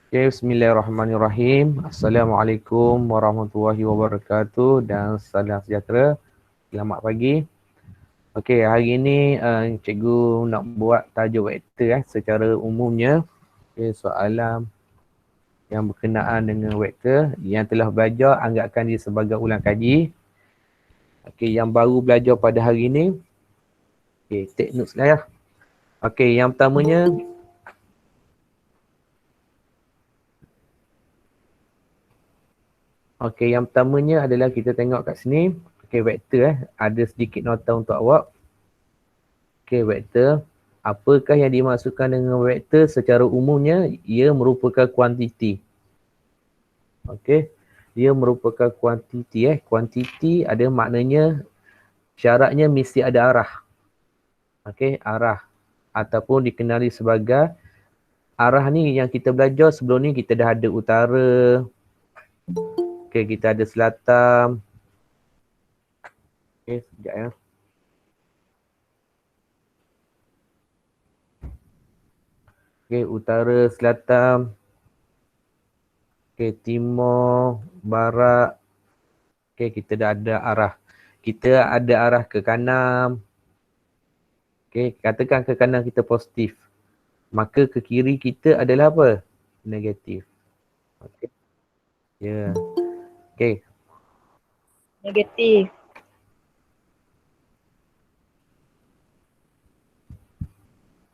Okay, bismillahirrahmanirrahim. Assalamualaikum warahmatullahi wabarakatuh dan salam sejahtera. Selamat pagi. Okey, hari ini cikgu nak buat tajuk vektor secara umumnya. Okay, soalan yang berkenaan dengan vektor yang telah belajar anggapkan dia sebagai ulang kaji. Okey, yang baru belajar pada hari ini. Okey, take notes lah ya. Okey, yang pertamanya Okey, yang pertamanya adalah kita tengok kat sini. Okey, vektor ada sedikit nota untuk awak. Okey, vektor. Apakah yang dimaksudkan dengan vektor secara umumnya? Ia merupakan kuantiti. Okey. Dia merupakan kuantiti. Kuantiti ada maknanya syaratnya mesti ada arah. Okey, arah. Ataupun dikenali sebagai arah ni yang kita belajar sebelum ni kita dah ada utara. Okey, kita ada selatan. Okey, sekejap ya. Okey, utara, selatan. Okey, timur, barat. Okey, kita dah ada arah. Kita ada arah ke kanan. Okey, katakan ke kanan kita positif. Maka ke kiri kita adalah apa? Negatif. Okey. Ya. Okey. Negatif.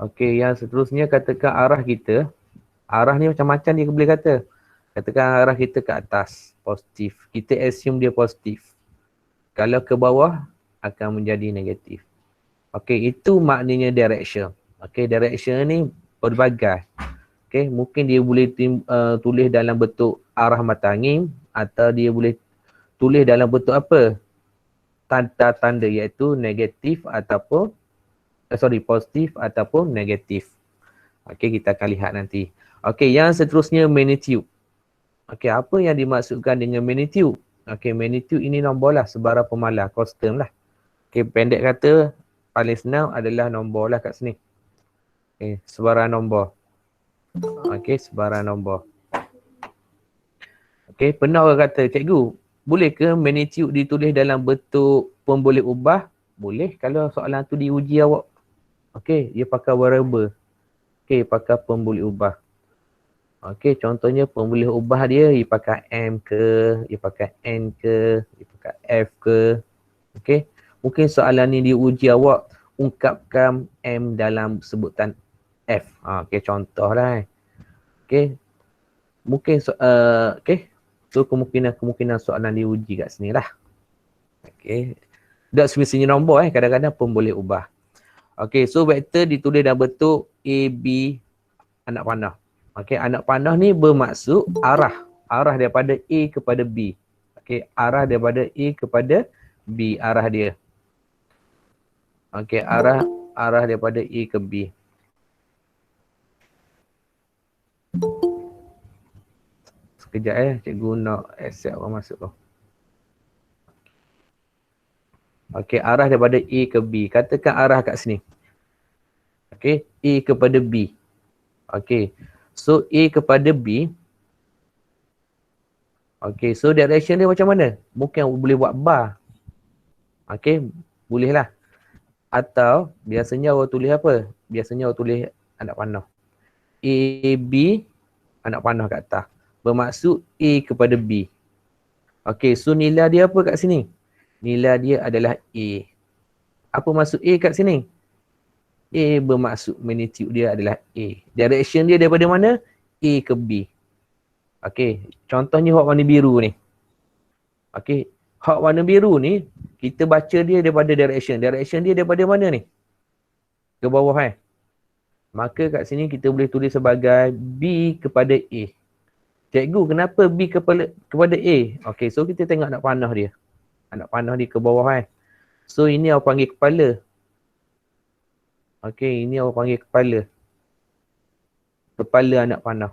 Okey, yang seterusnya katakan arah kita. Arah ni macam-macam dia boleh kata. Katakan arah kita ke atas, positif. Kita assume dia positif. Kalau ke bawah, akan menjadi negatif. Okey, itu maknanya direction. Okey, direction ni berbagai. Okey, mungkin dia boleh tulis dalam bentuk arah mata angin atau dia boleh tulis dalam bentuk apa? Tanda-tanda iaitu negatif ataupun positif ataupun negatif. Okey, kita akan lihat nanti. Okey, yang seterusnya magnitude. Okey, apa yang dimaksudkan dengan magnitude? Okey, magnitude ini nombor lah, sebarang pemalar, constant lah. Okey, pendek kata paling senang adalah nombor lah kat sini. Okey, sebarang nombor. Okey, sebarang nombor. Okey, pernah orang kata, cikgu, boleh ke magnitude ditulis dalam bentuk pemboleh ubah? Boleh kalau soalan tu diuji awak. Okey, dia pakai variable. Okey, pakai pemboleh ubah. Okey, contohnya pemboleh ubah dia pakai M ke, dia pakai N ke, dia pakai F ke. Okey, mungkin soalan ni diuji awak ungkapkan M dalam sebutan F. Okey, contohlah. Okey, mungkin okey. So kemungkinan soalan diuji kat sini lah. Okey. Tak semestinya nombor kadang-kadang pun boleh ubah. Okey, so vektor ditulis dalam bentuk A, B, anak panah. Okey, anak panah ni bermaksud arah. Arah daripada A kepada B. Okey, arah daripada A kepada B, arah dia. Okey, arah daripada A ke B. Sekejap cikgu nak accept orang masuk tu. Okey, arah daripada A ke B. Katakan arah kat sini. Okey, A kepada B. Okey, so A kepada B. Okey, so direction dia macam mana? Mungkin boleh buat bar. Okey, bolehlah. Atau biasanya orang tulis apa? Biasanya orang tulis anak panah. A, B, anak panah kat atas. Bermaksud A kepada B. Okey, so nilai dia apa kat sini? Nilai dia adalah A. Apa maksud A kat sini? A bermaksud magnitude dia adalah A. Direction dia daripada mana? A ke B. Okey, contohnya hak warna biru ni. Okey, hak warna biru ni, kita baca dia daripada direction. Direction dia daripada mana ni? Ke bawah Maka kat sini kita boleh tulis sebagai B kepada A. Cikgu, kenapa B kepada A? Okey, so kita tengok anak panah dia. Anak panah dia ke bawah So ini awak panggil kepala. Okey, ini awak panggil kepala. Kepala anak panah.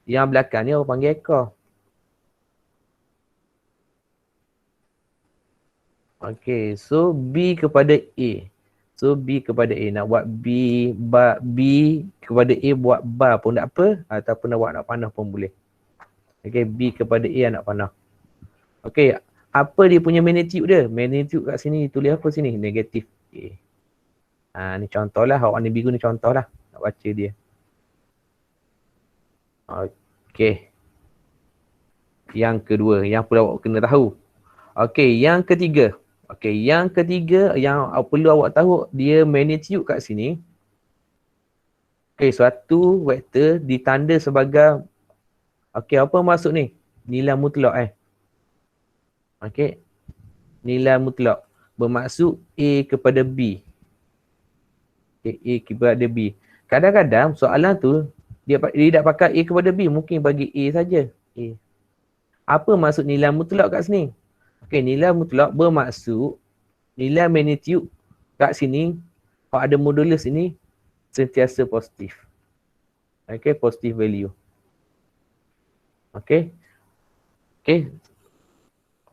Yang belakang ni awak panggil ekor. Okey, so B kepada A. So B kepada A, nak buat B kepada A buat bar pun tak apa, ataupun nak buat anak panah pun boleh. Okay, B kepada A anak panah. Okay, apa dia punya magnitude dia? Magnitude kat sini tulis apa sini? Negatif A. Ni contoh lah, warna biru ni contoh lah, nak baca dia. Okay. Yang kedua, yang perlu awak kena tahu. Okay, yang ketiga. Okay, yang ketiga yang perlu awak tahu, dia magnitude kat sini. Okay, suatu vektor ditanda sebagai, okay, apa maksud ni? Nilai mutlak Okay, nilai mutlak. Bermaksud A kepada B. Okay, A kepada B. Kadang-kadang soalan tu, dia tak pakai A kepada B, mungkin bagi A saja. A. Apa maksud nilai mutlak kat sini? Okay, nilai mutlak bermaksud nilai magnitude kat sini, kalau ada modulus ini, sentiasa positif. Okay, positive value. Okay. Okay.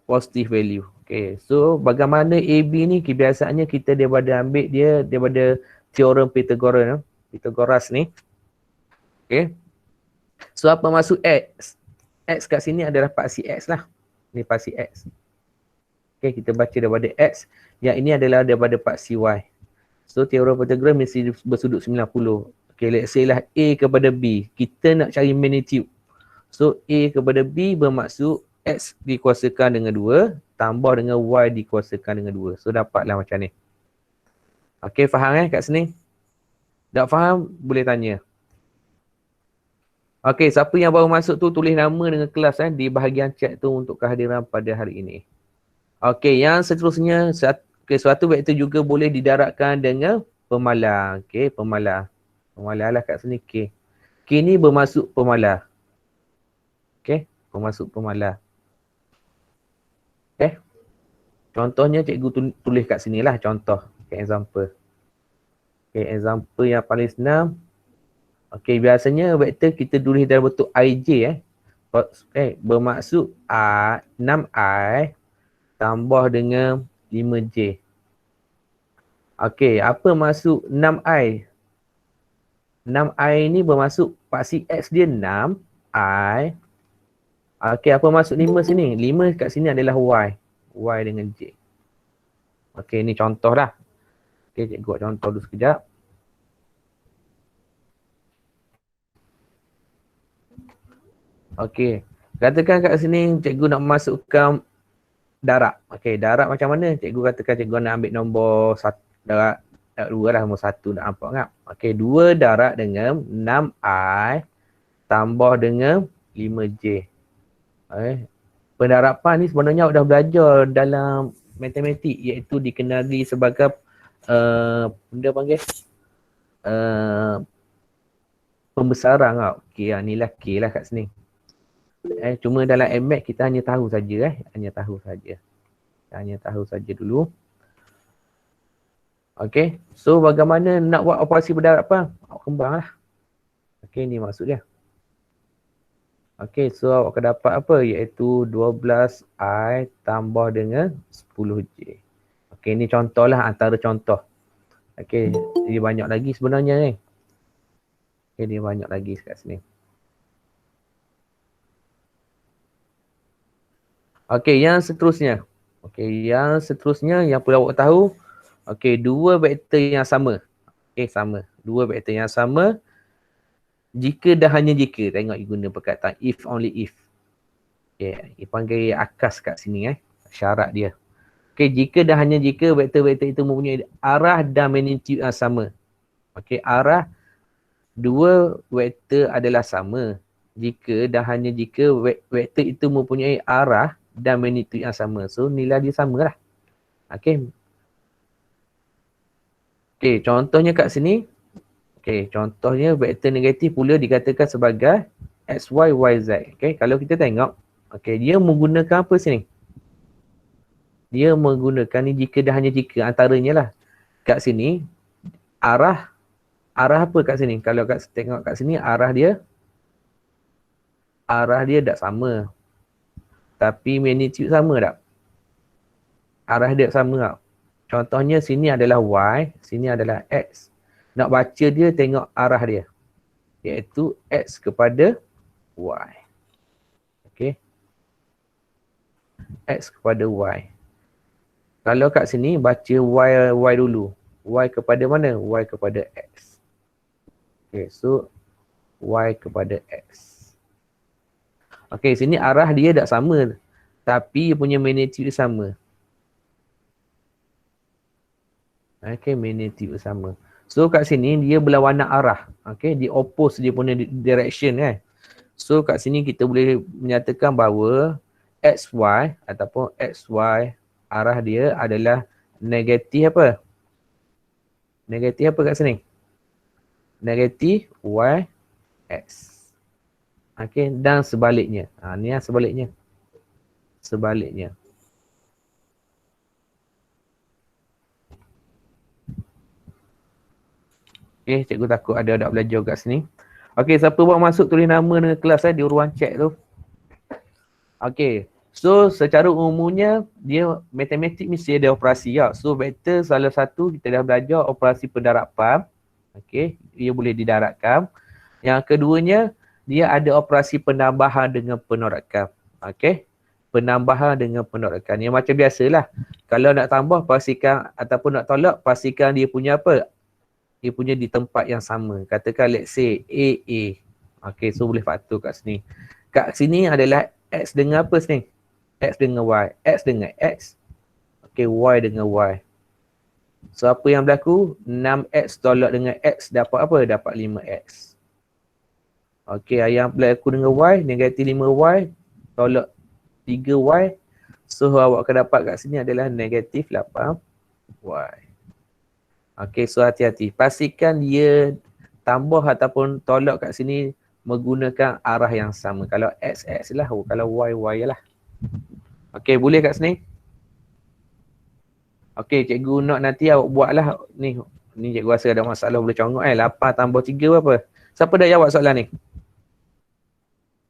Positive value. Okay. So, bagaimana AB ni, kebiasaannya kita daripada ambil dia daripada teorem Pythagoras ni. Okay. So, apa maksud X? X kat sini adalah paksi X lah. Ni paksi X. Okay, kita baca daripada X. Yang ini adalah daripada paksi Y. So, teorem Pythagoras mesti bersudut 90. Okay, let's say lah A kepada B. Kita nak cari magnitude. So, A kepada B bermaksud X dikuasakan dengan 2 tambah dengan Y dikuasakan dengan 2. So, dapatlah macam ni. Okay, faham kat sini? Tak faham, boleh tanya. Okay, siapa yang baru masuk tu tulis nama dengan kelas di bahagian chat tu untuk kehadiran pada hari ini. Okay, yang seterusnya, suatu vektor juga boleh didaratkan dengan pemalar. Okay, pemalar. Pemalar lah kat sini K. K ni bermaksud pemalar. Okay, bermaksud pemalar. Okay. Contohnya cikgu tulis kat sini lah contoh. Okay, example. Okay, example yang paling senang. Okay, biasanya vektor kita tulis dalam bentuk IJ Okay, bermaksud 6I tambah dengan 5J. Okay, apa maksud 6I? 6I ni bermaksud paksi X dia 6I. Okay, apa maksud 5 sini? 5 kat sini adalah Y. Y dengan J. Okay, ni contoh lah. Okay, cikgu buat contoh dulu sekejap. Okay, katakan kat sini cikgu nak masukkan darat. Okay, darat macam mana? Cikgu katakan cikgu nak ambil nombor 1, darat 2 lah, nombor 1 nak nampak tak? Okay, 2 darat dengan 6I tambah dengan 5J. Okay. Pendaratan ni sebenarnya awak dah belajar dalam matematik, iaitu dikenali sebagai benda panggil pembesaran tau. Okay, ni lah K lah kat sini. Cuma dalam MMath kita hanya tahu saja hanya tahu saja dulu. Okay, so bagaimana nak buat operasi pendaratan? Awak kembang lah. Okay, ni maksud dia. Okay, so awak akan dapat apa? Iaitu 12I tambah dengan 10J. Okay, ni contoh lah, antara contoh. Okay, dia banyak lagi sebenarnya ni. Okay, dia banyak lagi kat sini. Okay, yang seterusnya. Okay, yang seterusnya yang perlu awak tahu. Okay, dua vektor yang sama. Okay, sama. Dua vektor yang sama. Jika dan hanya jika. Tengok guna perkataan if, only if. Okay, dia panggil akas kat sini syarat dia. Okay, jika dan hanya jika vektor-vektor itu mempunyai arah dan magnitude yang sama. Okay, arah dua vektor adalah sama. Jika dan hanya jika vektor itu mempunyai arah dan magnitude yang sama. So, nilai dia sama lah. Okay. Okay, contohnya kat sini. Okay, contohnya vektor negatif pula dikatakan sebagai X, Y, Y, Z. Okay, kalau kita tengok. Okay, dia menggunakan apa sini? Dia menggunakan ni jika dan hanya jika. Antaranya lah. Kat sini, arah apa kat sini? Kalau tengok kat sini, arah dia tak sama. Tapi magnitude sama tak? Arah dia sama tak? Contohnya sini adalah Y, sini adalah X. Nak baca dia tengok arah dia. Iaitu X kepada Y. Okey. X kepada Y. Kalau kat sini baca Y dulu. Y kepada mana? Y kepada X. Okay, so Y kepada X. Okay, sini arah dia tak sama. Tapi punya magnitude sama. Okay, magnitude sama. So kat sini dia berlawanan arah. Okay, dia oppose dia punya direction kan. So kat sini kita boleh menyatakan bahawa XY ataupun XY arah dia adalah negatif apa? Negatif apa kat sini? Negatif Y X. Okay, dan sebaliknya. Ni lah sebaliknya. Sebaliknya. Okay, cikgu takut ada anak belajar kat sini. Okay, siapa buat masuk tulis nama dengan kelas di ruang chat tu. Okay, so secara umumnya dia matematik mesti ada operasi ya. So vektor salah satu kita dah belajar operasi pendarapan. Okay, ia boleh didaratkan. Yang keduanya, dia ada operasi penambahan dengan penolakan. Okey. Penambahan dengan penolakan. Yang macam biasalah. Kalau nak tambah, pastikan ataupun nak tolak, pastikan dia punya apa? Dia punya di tempat yang sama. Katakan let's say A. Okey, so boleh faktor kat sini. Kat sini adalah X dengan apa sini? X dengan Y. X dengan X. Okey, Y dengan Y. So apa yang berlaku? 6X tolak dengan X dapat apa? Dapat 5X. Okey, yang berlaku dengan Y, negatif 5Y, tolak 3Y. So, awak akan dapat kat sini adalah negatif 8Y. Okey, so hati-hati. Pastikan dia tambah ataupun tolak kat sini menggunakan arah yang sama. Kalau X, X lah. Kalau Y, Y lah. Okey, boleh kat sini? Okey, cikgu nak nanti awak buatlah. Ni cikgu rasa ada masalah boleh congok 8 tambah 3 berapa? Siapa dah jawab soalan ni?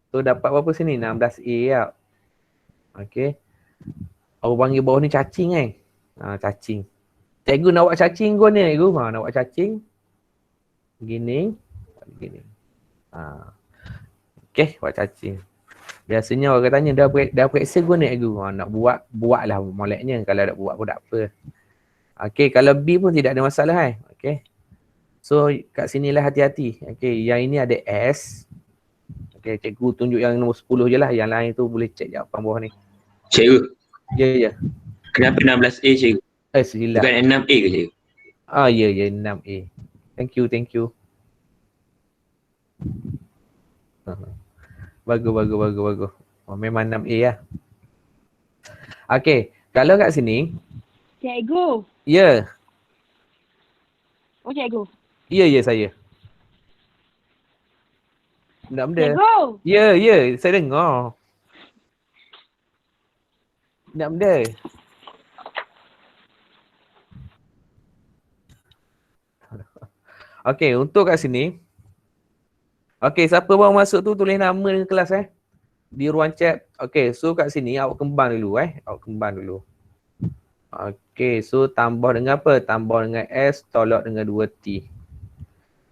So dapat berapa sini? 16A lah. Okey. Awak panggil bawah ni cacing kan? Cacing. Cikgu nak buat cacing kau ni cikgu. Nak buat cacing. Gini. Gini. Okey, buat cacing. Biasanya orang tanya dah periksa kau ni cikgu. Nak buat, buatlah moleknya. Kalau nak buat pun tak apa. Okey, kalau B pun tidak ada masalah kan? Okey. So kat sinilah hati-hati. Okey, yang ini ada S. Okay, cikgu tunjuk yang nombor 10 je lah. Yang lain tu boleh cek jawapan bawah ni. Cikgu. Ya. Kenapa 16A cikgu? Silap. Bukan 6A ke cikgu? Ya, 6A. Thank you. Bagus. Memang 6A lah. Okay, kalau kat sini. Cikgu. Ya. Oh, cikgu. Ya, saya. Nak benda? Cikgu. Ya, saya dengar. Nak benda? Okey, untuk kat sini. Okey, siapa baru masuk tu tulis nama dengan kelas di ruang chat. Okey, so kat sini awak kembang dulu Okey, so tambah dengan apa? Tambah dengan S, tolak dengan 2T.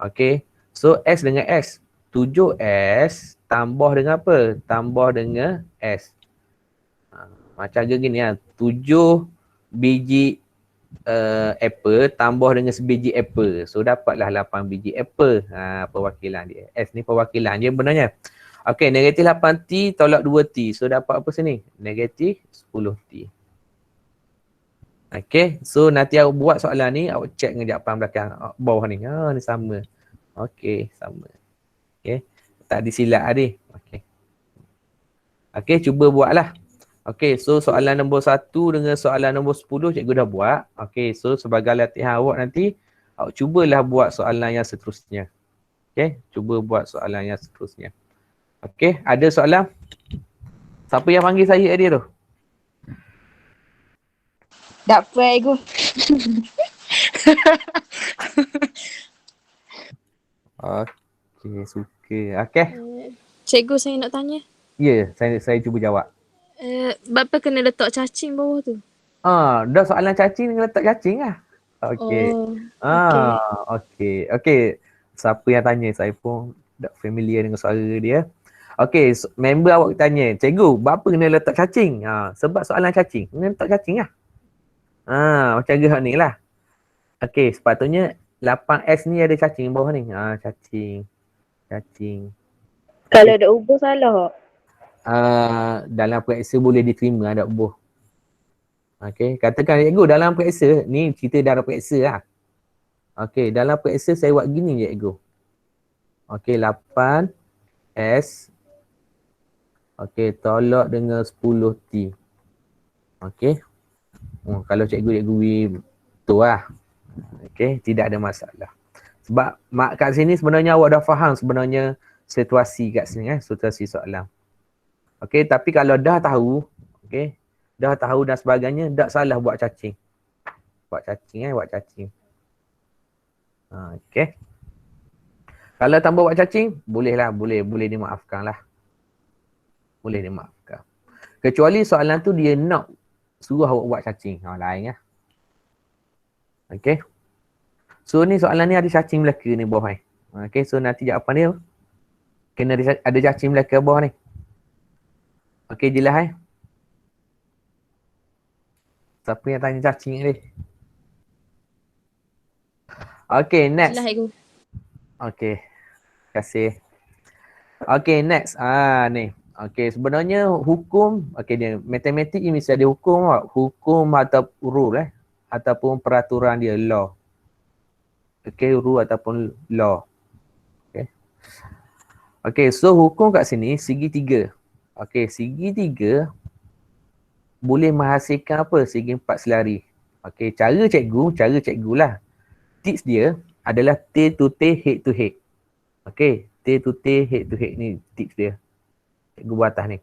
Okey, so S dengan S. 7S tambah dengan apa? Tambah dengan S. Macam gini 7 biji apple tambah dengan sebiji apple. So dapatlah 8 biji apple. Perwakilan dia. S ni perwakilan dia benarnya. Okey, negatif 8T tolak 2T. So dapat apa sini? Negatif 10T. Okey, so nanti awak buat soalan ni, awak check dengan jawapan belakang bawah ni. Ni sama. Okey, sama. Okey, tak disilap adik. Okey, cuba buatlah. Okey, so soalan nombor 1 dengan soalan nombor 10 cikgu dah buat. Okey, so sebagai latihan awak nanti, awak cubalah buat soalan yang seterusnya. Okey, cuba buat soalan yang seterusnya. Okey, ada soalan? Siapa yang panggil saya tadi tu? Tak apa, cikgu. Okey, suka. Okey. Cikgu, saya nak tanya. Ya, saya cuba jawab. Bapa kena letak cacing bawah tu? Dah soalan cacing dengan letak cacing lah. Okey. Oh, okay. Okey. Okey. Siapa yang tanya, saya pun tak familiar dengan suara dia. Okey, member awak tanya, cikgu, berapa kena letak cacing? Sebab soalan cacing, kena letak cacing lah. Macam gerak ni lah. Okey, sepatutnya 8S ni ada cacing bawah ni. Cacing. Kalau ada ubur salah. Dalam periksa boleh diterima ada buah. Okey, katakan cikgu dalam periksa, ni cerita dalam periksa lah. Okey, dalam periksa saya buat gini cikgu. Okey, 8S. Okey, tolak dengan 10T. Okey. Kalau cikgu betul lah. Okey, tidak ada masalah. Sebab mak kat sini sebenarnya awak dah faham sebenarnya situasi kat sini, situasi soalan. Okey, tapi kalau dah tahu, okey, dah tahu dan sebagainya, tak salah buat cacing. Buat cacing. Okey. Kalau tanpa buat cacing, boleh dimaafkan lah. Boleh dimaafkan. Kecuali soalan tu dia nak suruh awak buat cacing. Lain lah. Okey. So ni soalan ni ada cacing Melaka ni bawah ni. Okey, so nanti jawapan dia kena ada cacing Melaka bawah ni. Okey, jelas Siapa yang tanya cacing ni? Okey, next. Jelas, cikgu. Okey. Terima kasih. Okey, next. Ni. Okey, sebenarnya hukum, okey dia matematik ni mesti ada hukum tak? Hukum atau rule ataupun peraturan dia, law. Okey, rule ataupun law. Okey. Okey, so hukum kat sini segitiga. Okey, segitiga boleh menghasilkan apa? Segi empat selari. Okey, cara cikgu lah. Tips dia adalah tail to tail, head to head. Okey, tail to tail, head to head ni tips dia. Cikgu buat atas ni.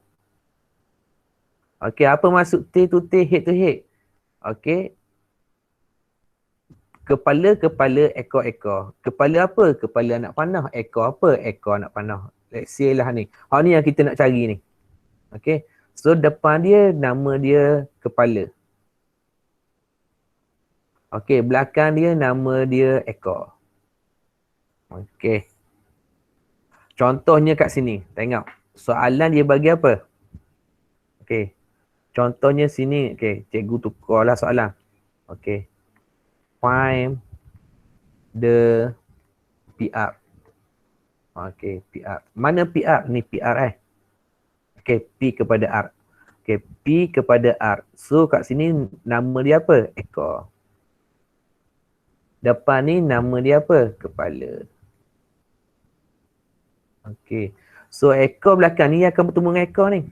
Okey, apa maksud tail to tail, head to head? Okey. Kepala, ekor. Kepala apa? Kepala anak panah. Ekor apa? Ekor anak panah. Let's say lah ni. Ni yang kita nak cari ni. Okey. So depan dia, nama dia kepala. Okey, belakang dia, nama dia ekor. Okey. Contohnya kat sini. Tengok. Soalan dia bagi apa? Okey. Contohnya sini. Okey, cikgu tukarlah soalan. Okey. Find the PR. Okey, PR. Mana PR? Ni PR Okey, P kepada R. Okey, P kepada R. So kat sini nama dia apa? Ekor. Depan ni nama dia apa? Kepala. Okey. So ekor belakang ni akan bertemu dengan ekor ni.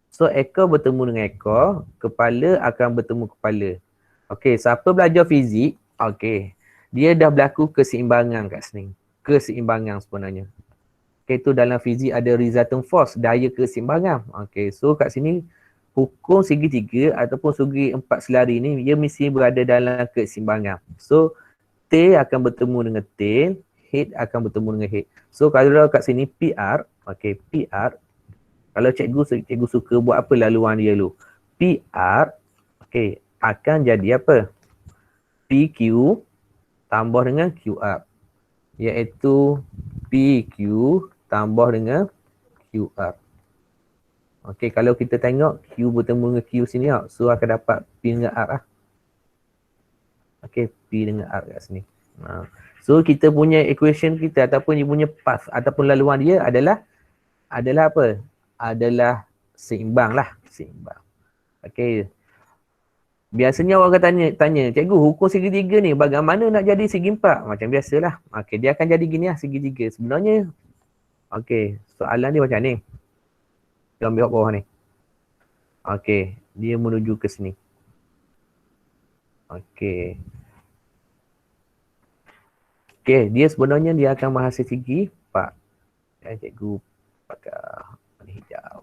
So ekor bertemu dengan ekor, kepala akan bertemu kepala. Okey, siapa belajar fizik, okey, dia dah berlaku keseimbangan kat sini. Keseimbangan sebenarnya. Okey, tu dalam fizik ada resultant force, daya keseimbangan. Okey, so kat sini hukum segitiga ataupun segi empat selari ni, dia mesti berada dalam keseimbangan. So, tail akan bertemu dengan tail, head akan bertemu dengan head. So, kalau kat sini PR, okey, PR, kalau cikgu suka buat apa laluan dia dulu. PR, okey, akan jadi apa? PQ tambah dengan QR. Iaitu PQ tambah dengan QR. Okey, kalau kita tengok Q bertemu dengan Q sini tau. So akan dapat P dengan R lah. Okey, P dengan R kat sini. So kita punya equation kita ataupun dia punya path ataupun laluan dia adalah apa? Adalah seimbang lah. Seimbang. Okey. Biasanya orang akan tanya, cikgu hukum segitiga ni bagaimana nak jadi segi empat? Macam biasalah. Okey, dia akan jadi gini lah segitiga. Sebenarnya, okey, soalan ni macam ni. Kita ambil bawah ni. Okey, dia menuju ke sini. Okey. Okey, dia sebenarnya dia akan menghasil segi empat. Cikgu pakai warna hijau.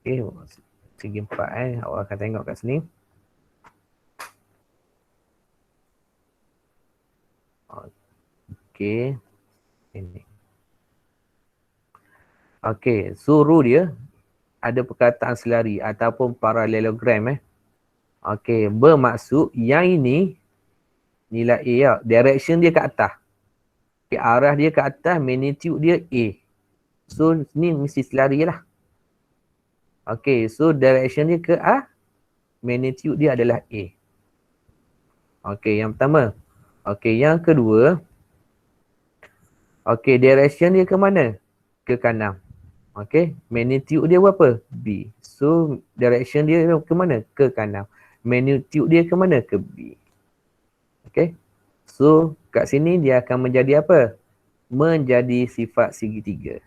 Okey, segi empat awak akan tengok kat sini. Okey. Ini. Okey, suruh dia ada perkataan selari ataupun parallelogram Okey, bermaksud yang ini nilai A ya. Direction dia ke atas. Okay, arah dia ke atas, magnitude dia A. So ni mesti selari lah. Okey, so direction dia ke A, magnitude dia adalah A. Okey, yang pertama. Okey, yang kedua. Okey, direction dia ke mana? Ke kanan. Okey, magnitude dia berapa? B. So direction dia ke mana? Ke kanan. Magnitude dia ke mana? Ke B. Okey. So kat sini dia akan menjadi apa? Menjadi sifat segitiga.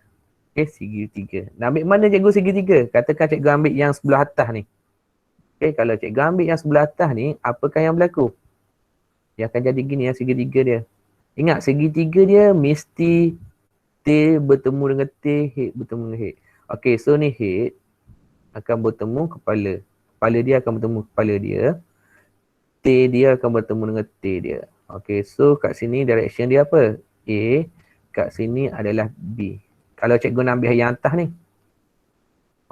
Okey, segitiga. Nak ambil mana cikgu segitiga? Katakan cikgu ambil yang sebelah atas ni. Okey, kalau cikgu ambil yang sebelah atas ni, apakah yang berlaku? Dia akan jadi gini yang segitiga dia. Ingat, segitiga dia mesti T bertemu dengan T, head bertemu dengan head. Okey, so ni head akan bertemu kepala. Kepala dia akan bertemu kepala dia. T dia akan bertemu dengan T dia. Okey, so kat sini direction dia apa? A. Kat sini adalah B. Kalau cikgu nak ambil yang atas ni.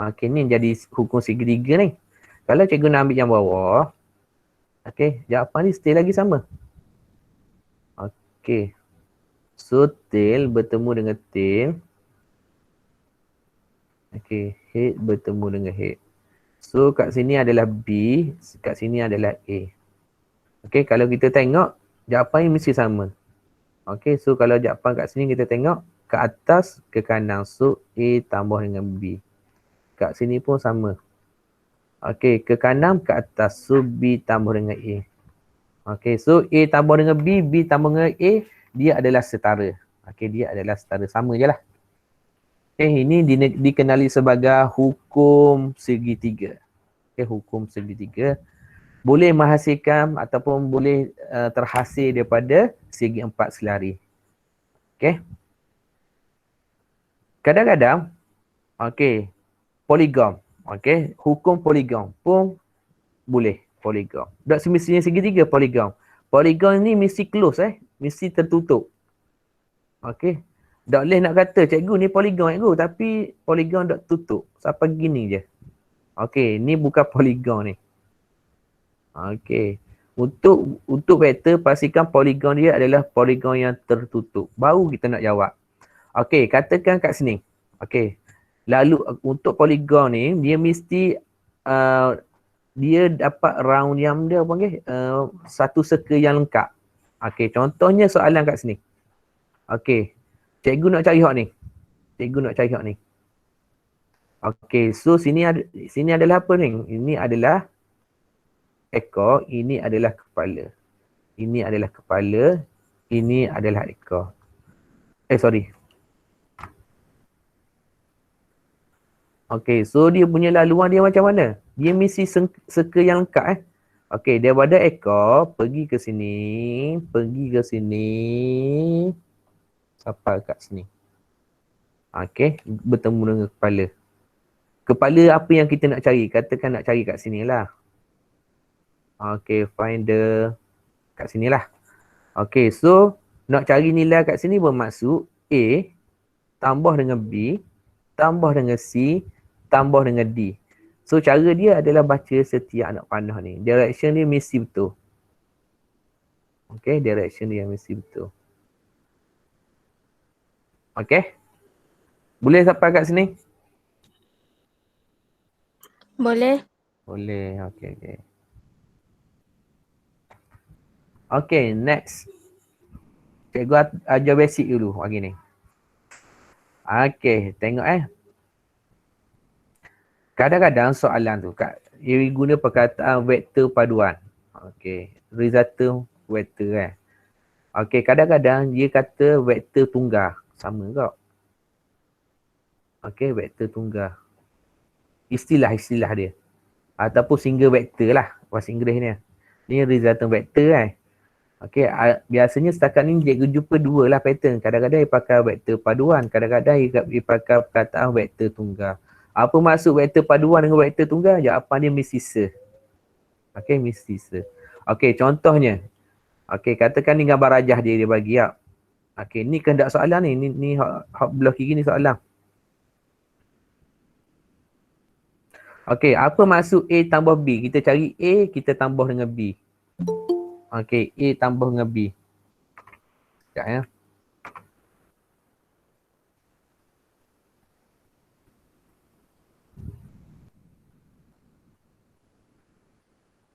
Okey, ni jadi hukum segitiga ni. Kalau cikgu nak ambil yang bawah. Okey, jawapan ni still lagi sama. Okey. So, tail bertemu dengan tail. Okey, head bertemu dengan head. So, kat sini adalah B, kat sini adalah A. Okey, kalau kita tengok, jawapan ini mesti sama. Okey, so kalau jawapan kat sini kita tengok, ke atas, ke kanan. So, A tambah dengan B. Kat sini pun sama. Okey, ke kanan, ke atas. So, B tambah dengan A. Okey, so A tambah dengan B, B tambah dengan A, dia adalah setara. Okey, dia adalah setara. Sama je lah. Okey, ini dikenali sebagai hukum segitiga. Okey, hukum segitiga. Boleh menghasilkan ataupun boleh terhasil daripada segi empat selari. Okey. Kadang-kadang, okey, poligon. Okey, hukum poligon pun boleh. Poligon. Tak semestinya segitiga poligon. Poligon ni mesti close mesti tertutup. Okey. Tak boleh nak kata cikgu ni poligon cikgu tapi poligon tak tutup. Sampai gini je. Okey, ni bukan poligon ni. Okey. Untuk vektor pastikan poligon dia adalah poligon yang tertutup. Baru kita nak jawab. Okey, katakan kat sini. Okey. Lalu untuk poligon ni dia mesti dia dapat round yang dia panggil satu circle yang lengkap. Okey, contohnya soalan kat sini. Okey. Cikgu nak cari hak ni. Cikgu nak cari hak ni. Okey, so sini adalah apa ni? Ini adalah ekor, ini adalah kepala. Ini adalah kepala, ini adalah ekor. Sorry. Okey, so dia punya laluan dia macam mana? Dia mesti circle yang lengkap Okey, daripada ekor pergi ke sini, sampai kat sini. Okey, bertemu dengan kepala. Kepala apa yang kita nak cari? Katakan nak cari kat sini lah. Okey, find kat sini lah. Okey, so nak cari nilai kat sini bermaksud A tambah dengan B, tambah dengan C, tambah dengan D. So cara dia adalah baca setiap anak panah ni. Direction dia mesti betul. Okay, direction dia mesti betul. Okay. Boleh sampai kat sini? Boleh. Boleh, okay. Okay, next. Cikgu ajar basic dulu pagi ni. Okay, tengok Kadang-kadang soalan tu dia guna perkataan vektor paduan. Okey, resultant vektor Okey, kadang-kadang dia kata vektor tunggal. Sama ke? Okey, vektor tunggal. Istilah-istilah dia. Ataupun single vektor lah bahasa Inggeris ni. Ni resultant vektor Okey, biasanya setakat ni cikgu jumpa dua lah pattern. Kadang-kadang dia pakai vektor paduan, kadang-kadang dia pakai perkataan vektor tunggal. Apa maksud vektor paduan dengan vektor tunggal? Jawapan dia mesti se. Okey, mesti se. Okey, contohnya. Okey, katakan ni gambar rajah dia bagi ya. Okey, ni kehendak soalan ni. Ni hak belah kiri ni soalan. Okey, apa maksud A tambah B? Kita cari A, kita tambah dengan B. Okey, A tambah dengan B. Sekejap ya.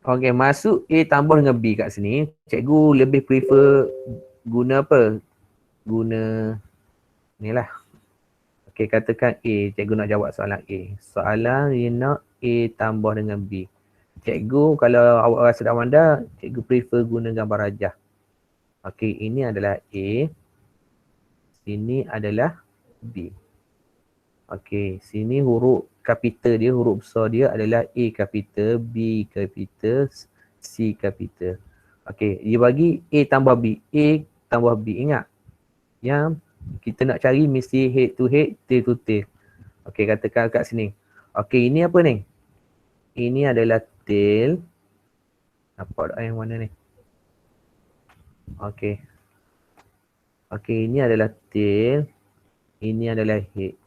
Okey, masuk A tambah dengan B kat sini. Cikgu lebih prefer guna apa? Guna ni lah. Okey, katakan A. Cikgu nak jawab soalan A. Soalan dia nak A tambah dengan B. Cikgu kalau awak rasa dah pandai, cikgu prefer guna gambar rajah. Okey, ini adalah A. Sini adalah B. Okey, sini huruf kapital dia, huruf besar dia adalah A kapital, B kapital, C kapital. Okey, dia bagi A tambah B. A tambah B. Ingat, yang kita nak cari mesti head to head, tail to tail. Okey, katakan kat sini. Okey, ini apa ni? Ini adalah tail. Nampak tak yang mana ni? Okey. Okey, ini adalah tail. Ini adalah head.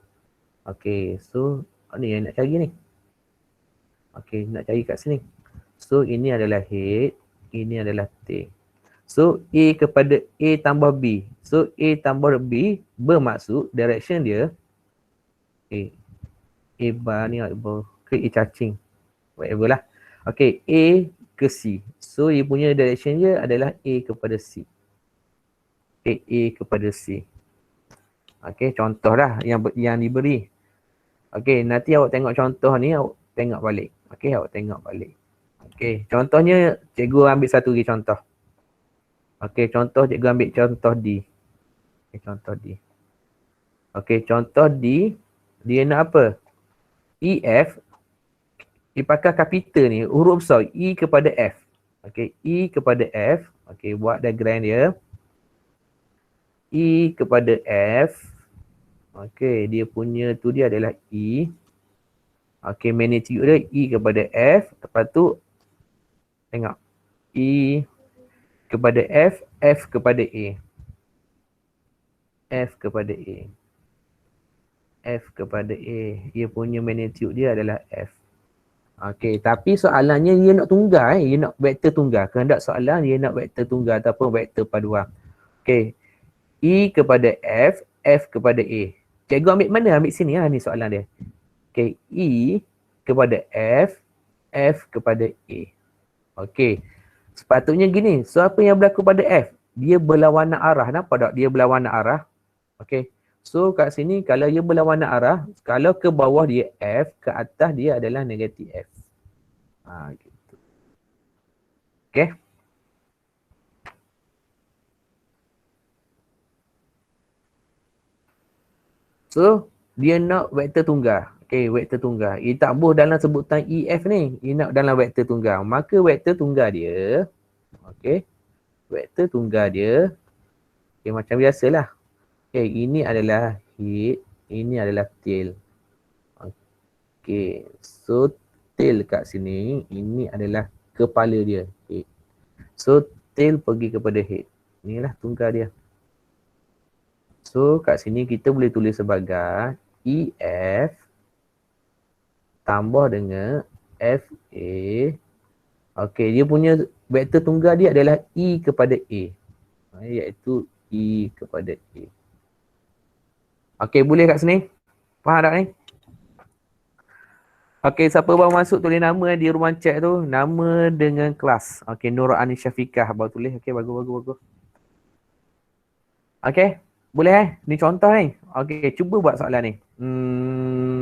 Okey, so ni yang nak cari ni. Okey, nak cari kat sini. So, ini adalah head. Ini adalah tail. So, A kepada A tambah B. So, A tambah B bermaksud direction dia A bar ni, ke A cacing. Whatever lah. Okay, A ke C. So, dia punya direction dia adalah A kepada C. Okay, A kepada C. Okay, contoh lah yang diberi. Okay, nanti awak tengok contoh ni, awak tengok balik. Okay, awak tengok balik. Okay, contohnya cikgu ambil satu lagi contoh. Okay, contoh cikgu ambil contoh D. Okay, contoh D. Okay, contoh D, dia nak apa? EF, dia pakai kapital ni, huruf besar, E kepada F. Okay, E kepada F. Okay, buat diagram dia. E kepada F. Okay, dia punya tu dia adalah E. Okay, magnitude dia E kepada F. Lepas tu, tengok. E kepada F, F kepada A. F kepada A. F kepada A. Dia punya magnitude dia adalah F. Okey, tapi soalannya dia nak tunggal, dia nak vektor tunggal. Kehendak soalan dia nak vektor tunggal ataupun vektor paduan. Okey. E kepada F, F kepada A. Cikgu ambil mana? Ambil sini lah ni soalan dia. Okey, E kepada F, F kepada A. Okey. Sepatutnya gini, so apa yang berlaku pada F? Dia berlawanan arah. Nampak tak? Dia berlawanan arah. Okey. So kat sini kalau dia berlawanan arah, kalau ke bawah dia F, ke atas dia adalah negatif F. Gitu. Okey. So dia nak vektor tunggal. Okey, vektor tunggal. Ia tak boleh dalam sebutan EF ni. Ia nak dalam vektor tunggal. Maka vektor tunggal dia, okey. Vektor tunggal dia, okey, macam biasalah. Okey, ini adalah head, ini adalah tail. Okey, so tail kat sini, ini adalah kepala dia. Okay. So tail pergi kepada head. Inilah tunggal dia. So kat sini kita boleh tulis sebagai EF tambah dengan FA. Okey, dia punya vektor tunggal dia adalah E kepada A. Iaitu E kepada A. Okey, boleh kat sini? Faham tak ni? Okey, siapa baru masuk tulis nama di ruang chat tu. Nama dengan kelas. Okey, Nur Ani Syafiqah baru tulis. Okey, bagus. Okey, boleh Ni contoh ni. Okey, cuba buat soalan ni.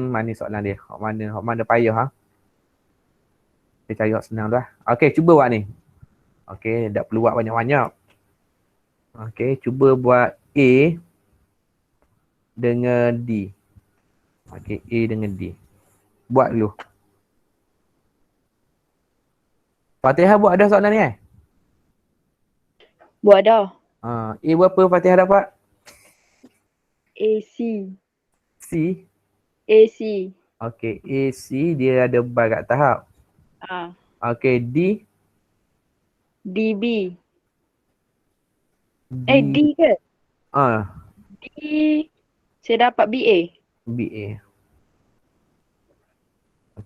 Mana soalan dia? Hak mana payah ha? Kita cari hak senang tu lah. Okey, cuba buat ni. Okey, tak perlu buat banyak-banyak. Okey, cuba buat A dengan D. Okey, A dengan D. Buat dulu. Fatihah buat ada soalan ni Buat dah. A berapa Fatihah dapat? AC. C. AC. Okey, AC dia ada bar kat tahap. Okey, D. DB. D. D ke? D. Saya dapat BA. BA.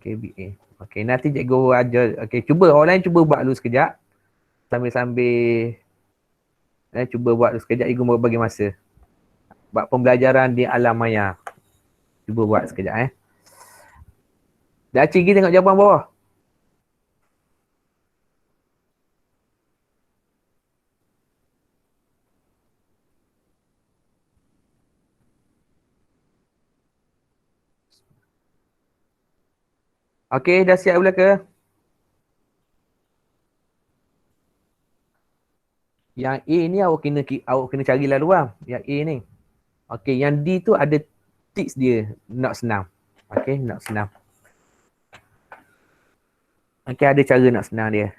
Okay, BA. Okay, nanti cikgu ajar. Okay, cuba. Orang lain cuba buat dulu sekejap. Sambil-sambil cuba buat dulu sekejap. Cikgu bagi masa. Buat pembelajaran di alam maya. Cuba buat sekejap Dah Cik tengok jawapan bawah. Okey, dah siap pula ke? Yang A ni awak kena cari laluan. Yang A ni. Okey, yang D tu ada tips dia. Nak senang. Okey, nak senang. Okey, ada cara nak senang dia.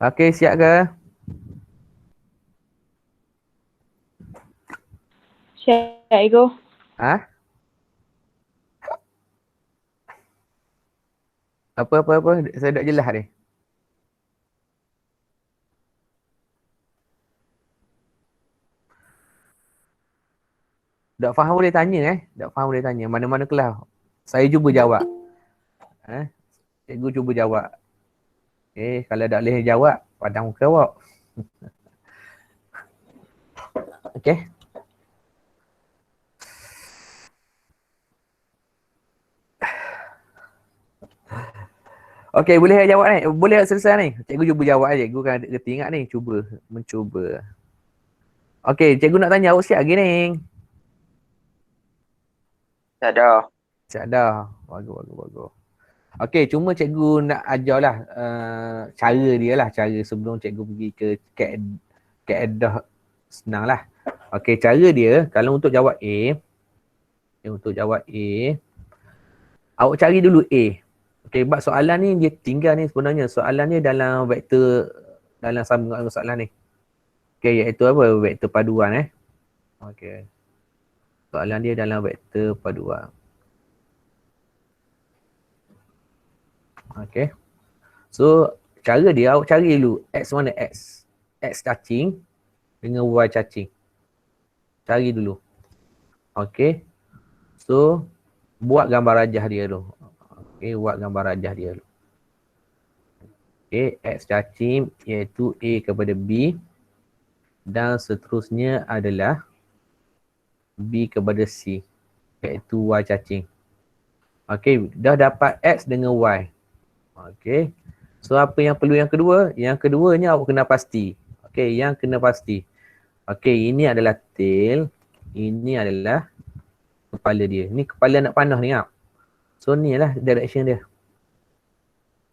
Okey, siap ke? Siap, Cikgu. Ha? Apa? Saya tak jelas ni. Tak faham boleh tanya Tak faham boleh tanya. Mana-mana kelas. Saya cuba jawab. Cikgu cuba jawab. Kalau tak boleh jawab, padang muka awak. Okey. Okey, boleh jawab ni? Boleh selesai ni? Cikgu cuba jawab aja. Cikgu kan reti ingat ni. Mencuba. Okey, cikgu nak tanya awak siap lagi ni. Tak ada. Siap dah. Bagus. Okey, cuma cikgu nak ajarlah cara dia lah. Cara sebelum cikgu pergi ke kaedah senang lah. Okey, cara dia kalau untuk jawab A. Awak cari dulu A. Okey, sebab soalan ni dia tinggal ni sebenarnya. Soalan ni dalam vektor, dalam sambungan soalan ni. Okey, iaitu apa? Vektor paduan Okey. Soalan dia dalam vektor paduan. Okay. So, cara dia awak cari dulu X mana X. X cacing dengan Y cacing. Cari dulu. Okay. So, buat gambar rajah dia dulu. Okay, buat gambar rajah dia dulu. Okay, X cacing iaitu A kepada B. Dan seterusnya adalah B kepada C. Iaitu Y cacing. Okay, dah dapat X dengan Y. Okey. So apa yang perlu yang kedua? Yang keduanya awak kena pasti. Okey, yang kena pasti. Okey, ini adalah tail, ini adalah kepala dia. Ni kepala nak panah ni ah. So ni lah direction dia.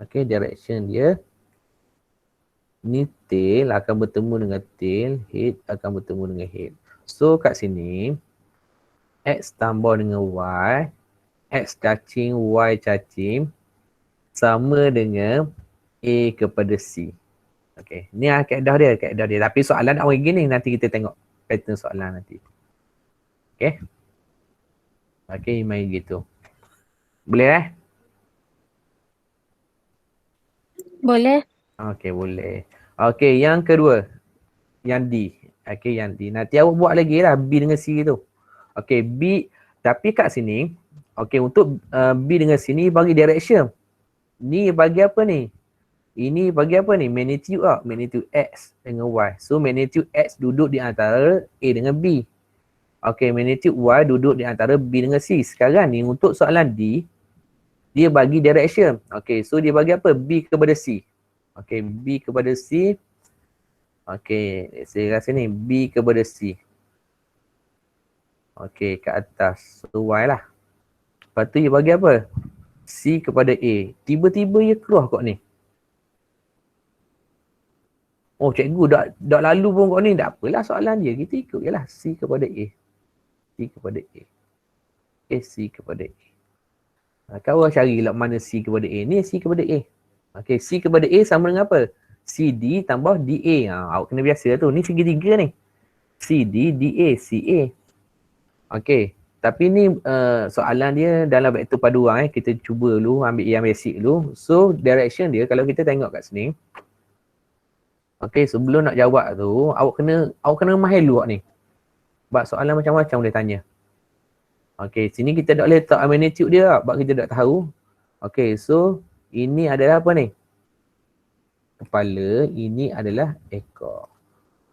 Okey, direction dia. Ni tail akan bertemu dengan tail, head akan bertemu dengan head. So kat sini X tambah dengan Y, X cacing Y cacing sama dengan A kepada C. Okey, ni kaedah dia. Tapi soalan nak bagi gini, nanti kita tengok pattern soalan nanti. Okey. Okey, main gitu. Boleh Boleh. Okey, boleh. Okey, yang kedua. Yang D. Okey, yang D. Nanti awak buat lagi lah B dengan C tu. Okey, B. Tapi kat sini, okey, untuk B dengan C ni bagi direction. Ni bagi apa ni? Ini bagi apa ni? Magnitude lah. Magnitude X dengan Y. So magnitude X duduk di antara A dengan B. Okay, magnitude Y duduk di antara B dengan C. Sekarang ni untuk soalan D, dia bagi direction. Okay, so dia bagi apa? B kepada C. Okay, B kepada C. Okay, saya rasa ni B kepada C. Okay, ke atas. So Y lah. Lepas tu dia bagi apa? C kepada A. Tiba-tiba ia keluar kok ni. Oh, cikgu dak lalu pun kok ni. Tak apalah soalan dia. Kita ikut je lah. C kepada A. C kepada A. Okay, C kepada A. Kau cari lah mana C kepada A. Ni C kepada A. Okay, C kepada A sama dengan apa? CD tambah DA. Awak kena biasa tu. Ni segitiga ni. CD, DA, CA. Okay. Tapi ni soalan dia dalam vektor paduan Kita cuba dulu ambil yang basic dulu. So direction dia kalau kita tengok kat sini. Okey, sebelum nak jawab tu, awak kena memahal dulu awak ni. Sebab soalan macam-macam boleh tanya. Okey, sini kita dah letak magnitude dia sebab kita dah tahu. Okey, so ini adalah apa ni? Kepala, ini adalah ekor.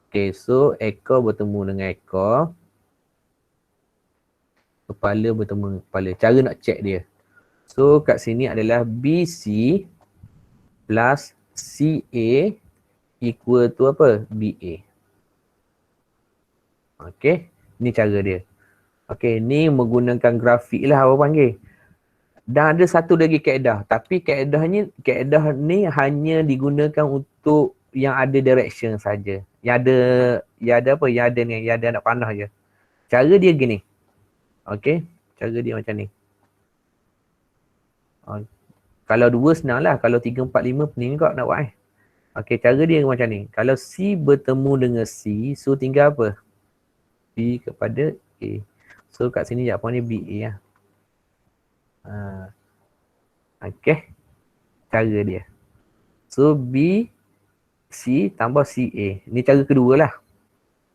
Okey, so ekor bertemu dengan ekor. Kepala bertemu dengan kepala. Cara nak check dia. So kat sini adalah BC plus CA equal to apa? BA. Okey, ni cara dia. Okey, ni menggunakan grafik lah apa panggil. Dan ada satu lagi kaedah. Tapi kaedah ni hanya digunakan untuk yang ada direction saja. Yang ada anak panah je. Cara dia gini. Okey, cara dia macam ni. Kalau 2 senang lah. Kalau 3, 4, 5 pening kau nak buat Okey, cara dia macam ni. Kalau C bertemu dengan C, so tinggal apa? B kepada A. So kat sini jawapan ni BA lah. Okey. Cara dia. So B, C tambah CA. Ni cara kedua lah.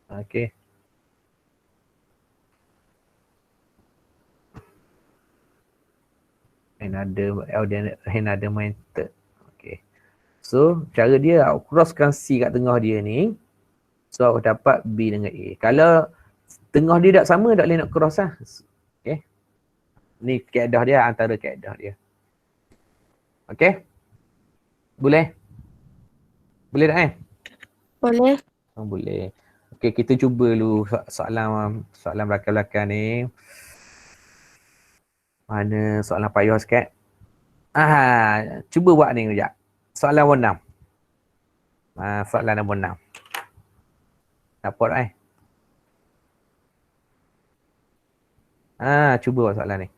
Okey. Another method. Okey. So cara dia awak crosskan C kat tengah dia ni. So awak dapat B dengan A. Kalau tengah dia tak sama, tak boleh nak cross lah. Okay. Ni kaedah dia, antara kaedah dia. Okay. Boleh? Boleh tak Boleh. Boleh. Okay, kita cuba dulu soalan belakang-belakang ni. Mana soalan payah sikit. Cuba buat ni sekejap. Soalan nombor 6. Soalan nombor 6. Dapat tak cuba buat soalan ni.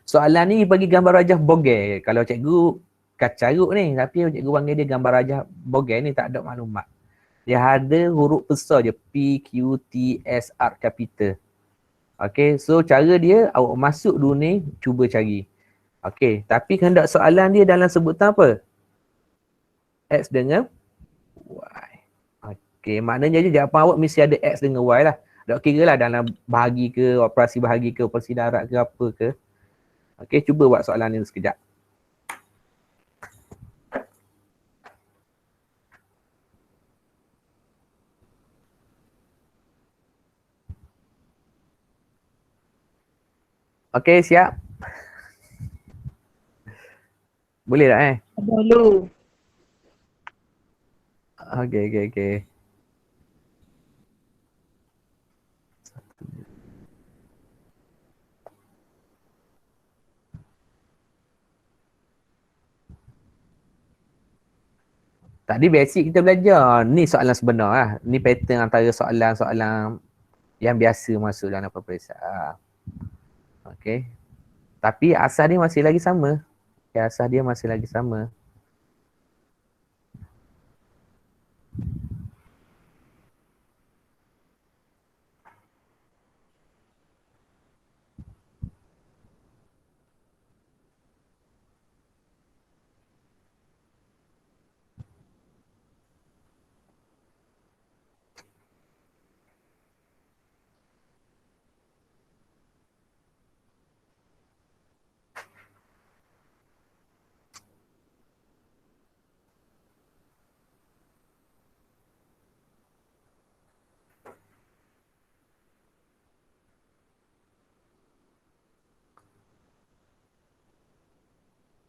Soalan ni bagi gambar rajah bogel. Kalau cikgu kacaruk ni, tapi cikgu panggil dia gambar rajah bogel ni, tak ada maklumat. Dia ada huruf besar je, P, Q, T, S, R capital. Okay, so cara dia awak masuk dulu ni, cuba cari. Okay, tapi kehendak soalan dia dalam sebutan apa? X dengan Y. Okay, maknanya je jawapan awak mesti ada X dengan Y lah. Tak kira lah dalam bahagi ke, operasi bahagi ke, operasi darat ke, apa ke. Okay, cuba buat soalan ni sekejap. Okay, siap? Boleh tak Dulu. Okay. Tadi basic kita belajar. Ni soalan sebenar lah. Ni pattern antara soalan-soalan yang biasa masuk dalam peperiksaan. Okay. Tapi asas dia masih lagi sama. Asas dia masih lagi sama.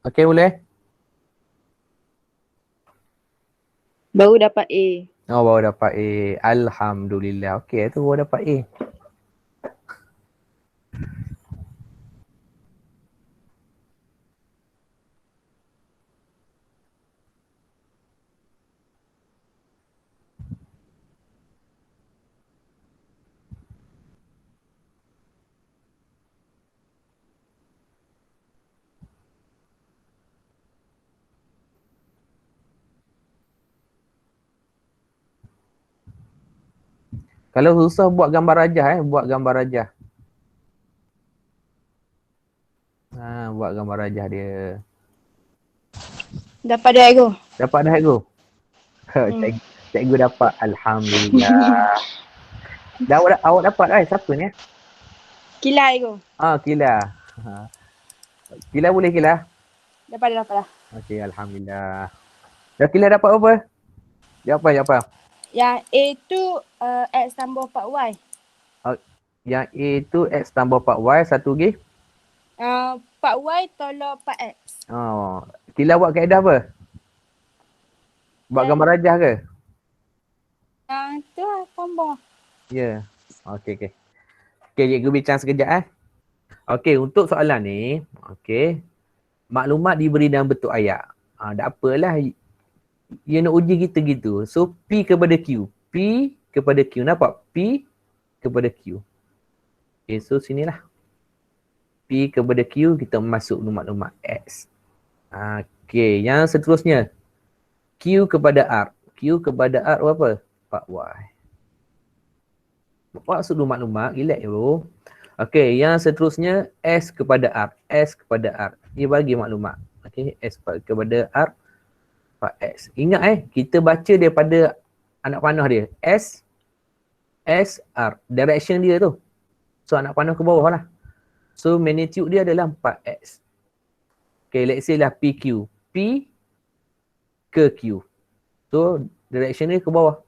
Okay, boleh? Baru dapat A. Oh, baru dapat A. Alhamdulillah. Okay, tu baru dapat A. Kalau susah buat gambar rajah buat gambar rajah. Buat gambar rajah dia. Dapat dah, Ego. Dapat dah cikgu? Cikgu dapat. Alhamdulillah. Dah awak dapat kan? Siapa ni? Kila cikgu. Kila. Kila boleh Kila? Dapat dah. Okey, Alhamdulillah. Dah Kila dapat apa? Jawapan. Yang A tu X tambah 4Y. Yang A tu X tambah 4Y, satu lagi? 4Y tolak 4X. Kila buat kaedah apa? Buat gambar rajah ke? Yang tu tambah. Ya. Okey. Okey, cikgu bincang sekejap Okey, untuk soalan ni, okey. Maklumat diberi dalam bentuk ayat. Tak apalah. Dia nak uji kita gitu. So, P kepada Q. P kepada Q. Nampak? P kepada Q. Okay, so sinilah. P kepada Q, kita masuk maklumat X. Okay, yang seterusnya. Q kepada R. Q kepada R apa? 4Y. Maksud maklumat, relax bro. Okay, yang seterusnya S kepada R. S kepada R. Dia bagi maklumat. Okay, S kepada R. 4X. Ingat kita baca daripada anak panah dia. S, R. Direction dia tu. So anak panah ke bawah lah. So magnitude dia adalah 4X. Okay, let's say lah PQ. P ke Q. So direction dia ke bawah.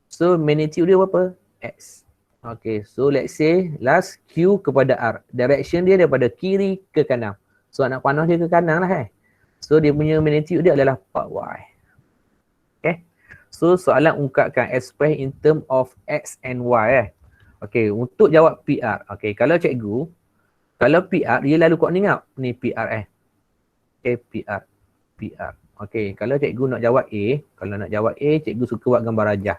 So magnitude dia berapa? X. Okay, so let's say last Q kepada R. Direction dia daripada kiri ke kanan. So anak panah dia ke kanan lah So dia punya magnitude dia adalah 4Y. Okay. So soalan ungkapkan express in term of X and Y Okay, untuk jawab PR. Okay, kalau cikgu, kalau PR dia lalu kau ingat ni PR Okay, PR. Okay, kalau cikgu nak jawab A, cikgu suka buat gambar rajah.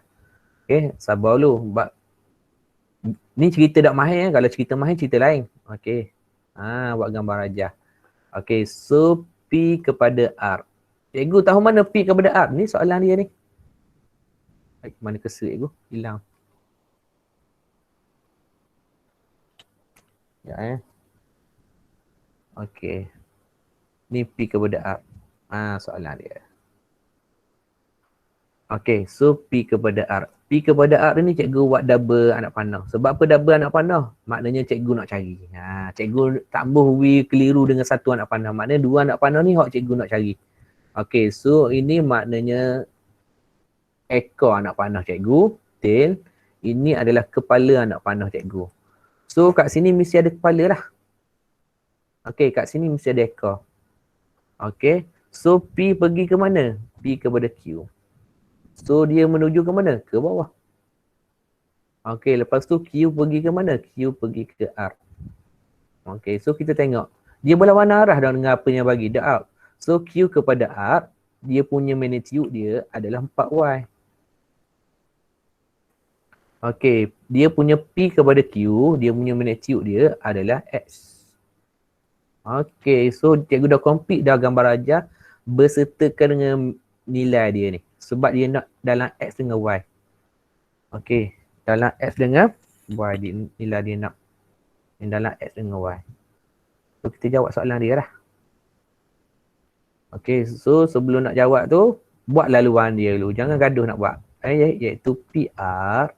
Okay, sabar dulu. Ni cerita tak mahir kalau cerita mahir cerita lain. Okay. Buat gambar rajah. Okay, so P kepada R. Cikgu tahu mana P kepada R? Ni soalan dia ni. Mana kesel cikgu? Hilang. Ya Okay. Ni P kepada R. Soalan dia. Okay, so P kepada R. P kepada R ni cikgu buat double anak panah. Sebab apa double anak panah? Maknanya cikgu nak cari. Cikgu tak boleh keliru dengan satu anak panah. Maknanya dua anak panah ni hak cikgu nak cari. Okay, so ini maknanya ekor anak panah cikgu. Tail. Ini adalah kepala anak panah cikgu. So kat sini mesti ada kepala lah. Okay, kat sini mesti ada ekor. Okay, so P pergi ke mana? P kepada Q. So dia menuju ke mana? Ke bawah. Okay, lepas tu Q pergi ke mana? Q pergi ke R. Okay, so kita tengok. Dia berlawan arah dengan apa yang bagi. The up. So Q kepada R, dia punya magnitude dia adalah 4Y. Okay, dia punya P kepada Q, dia punya magnitude dia adalah X. Okay, so cikgu dah complete dah gambar rajah bersertakan dengan nilai dia ni. Sebab dia nak dalam X dengan Y. Okay. Dalam X dengan Y. Nilai dia nak. Yang dalam X dengan Y. So kita jawab soalan dia lah. Okay. So sebelum nak jawab tu. Buat laluan dia dulu. Jangan gaduh nak buat. Iaitu PR.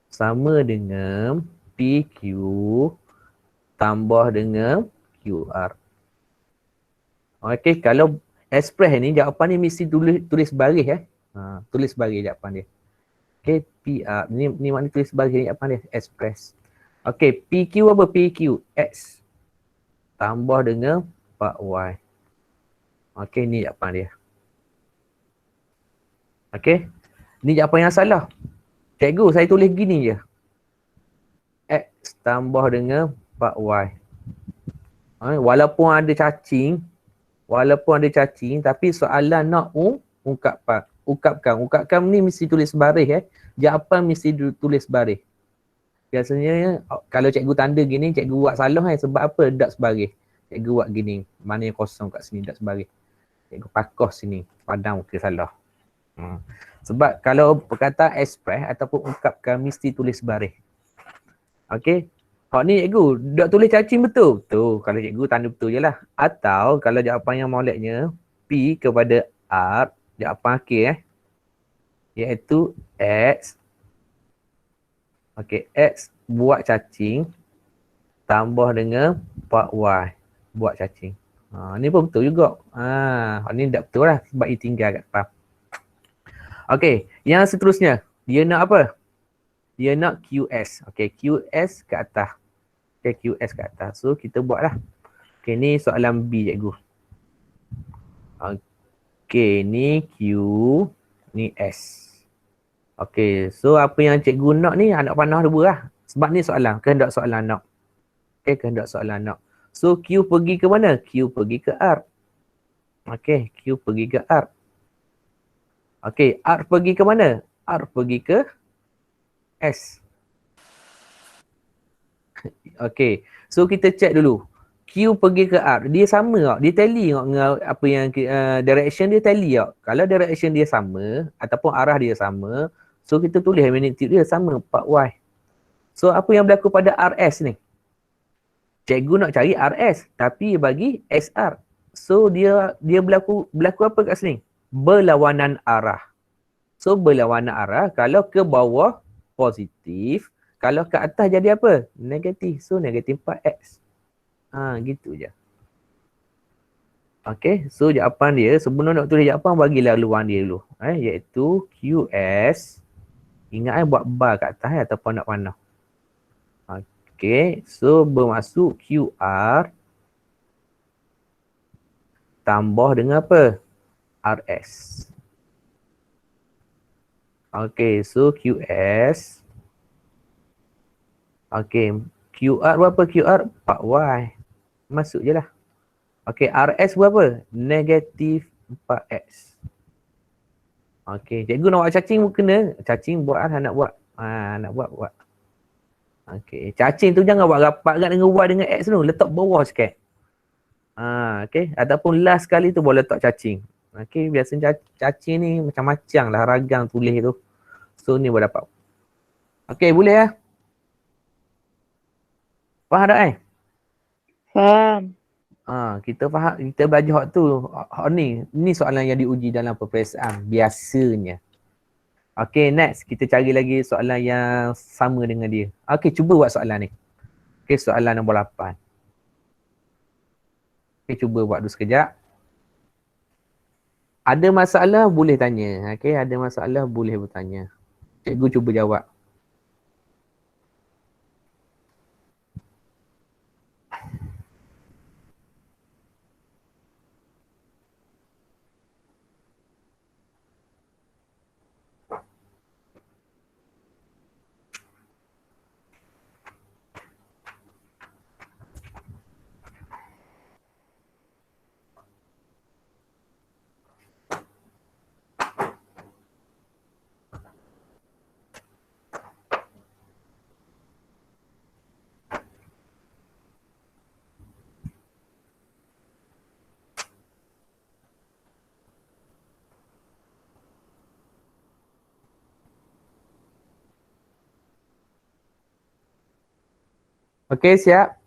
Sama dengan PQ. Tambah dengan QR. Okay. Kalau express ni jawapan ni mesti tulis baris tulis baris jawapan dia. Okay, PR ni makna tulis baris jawapan dia express. Okay, PQ apa? PQ X tambah dengan 4Y. Okay, ni jawapan dia. Okay, ni jawapan yang salah. Cikgu, saya tulis gini je. X tambah dengan 4Y. Walaupun ada cacing, tapi soalan nak ungkapkan ni mesti tulis baris jawapan mesti tulis baris. Biasanya kalau cikgu tanda gini, cikgu buat salah sebab apa? Tak sebaris. Cikgu buat gini, mana yang kosong kat sini tak sebaris. Cikgu pakos sini, padam ke salah. Sebab kalau perkataan express ataupun ungkapkan mesti tulis baris. Okey. Hak ni cikgu, tak tulis cacing betul? Betul. Kalau cikgu tanda betul je lah. Atau kalau jawapan yang moleknya P kepada R, jawapan akhir iaitu X. Okey, X buat cacing tambah dengan 4Y buat cacing. Ni pun betul juga. Ni tak betul lah sebab I tinggal kat depan. Okey, yang seterusnya. Dia nak apa? Dia nak QS. Okey, QS kat atas. Okey, QS kat atas. So, kita buatlah. Okey, ni soalan B, cikgu. Okey, ni Q, ni S. Okey, so apa yang cikgu nak ni, anak panah dua lah. Sebab ni soalan, kehendak soalan nak. Okey, kehendak soalan nak. So, Q pergi ke mana? Q pergi ke R. Okey, Q pergi ke R. Okey, R pergi ke mana? R pergi ke S. Okey, so kita check dulu. Q pergi ke R, dia sama tak? Dia tally tak dengan apa yang direction dia tally tak? Kalau direction dia sama ataupun arah dia sama, so kita tulis magnitude dia sama 4Y. So apa yang berlaku pada RS ni? Cikgu nak cari RS tapi bagi SR. So dia berlaku apa kat sini? Berlawanan arah. So berlawanan arah, kalau ke bawah positif, kalau ke atas jadi apa? Negatif. So negatif 4X. Gitu je. Okay, so jawapan dia, sebelum nak tulis jawapan, bagi laluan dia dulu. Iaitu QS. Ingat buat bar kat atas ataupun nak panah. Okay, so bermaksud QR tambah dengan apa? RS. Okay, so QS. Okay, QR berapa QR? 4Y. Masuk je lah. Okay, RS berapa? Negatif 4X. Okay, cikgu nak buat cacing pun kena. Cacing buat lah, nak buat. Nak buat. Okay, cacing tu jangan buat rapat dengan Y dengan X tu. Letak bawah sikit. Okay, ataupun last kali tu boleh letak cacing. Okay, biasanya cacing ni macam-macam lah ragang tulis tu. So, ni boleh dapat. Okay, boleh lah. Faham tak Faham. Kita faham, kita belajar hak tu. Ni soalan yang diuji dalam peperiksaan biasanya. Okay, next. Kita cari lagi soalan yang sama dengan dia. Okay, cuba buat soalan ni. Okay, soalan nombor 8. Okay, cuba buat dulu sekejap. Ada masalah, boleh tanya. Okay, ada masalah, boleh bertanya. Cikgu cuba jawab. Okay, siap?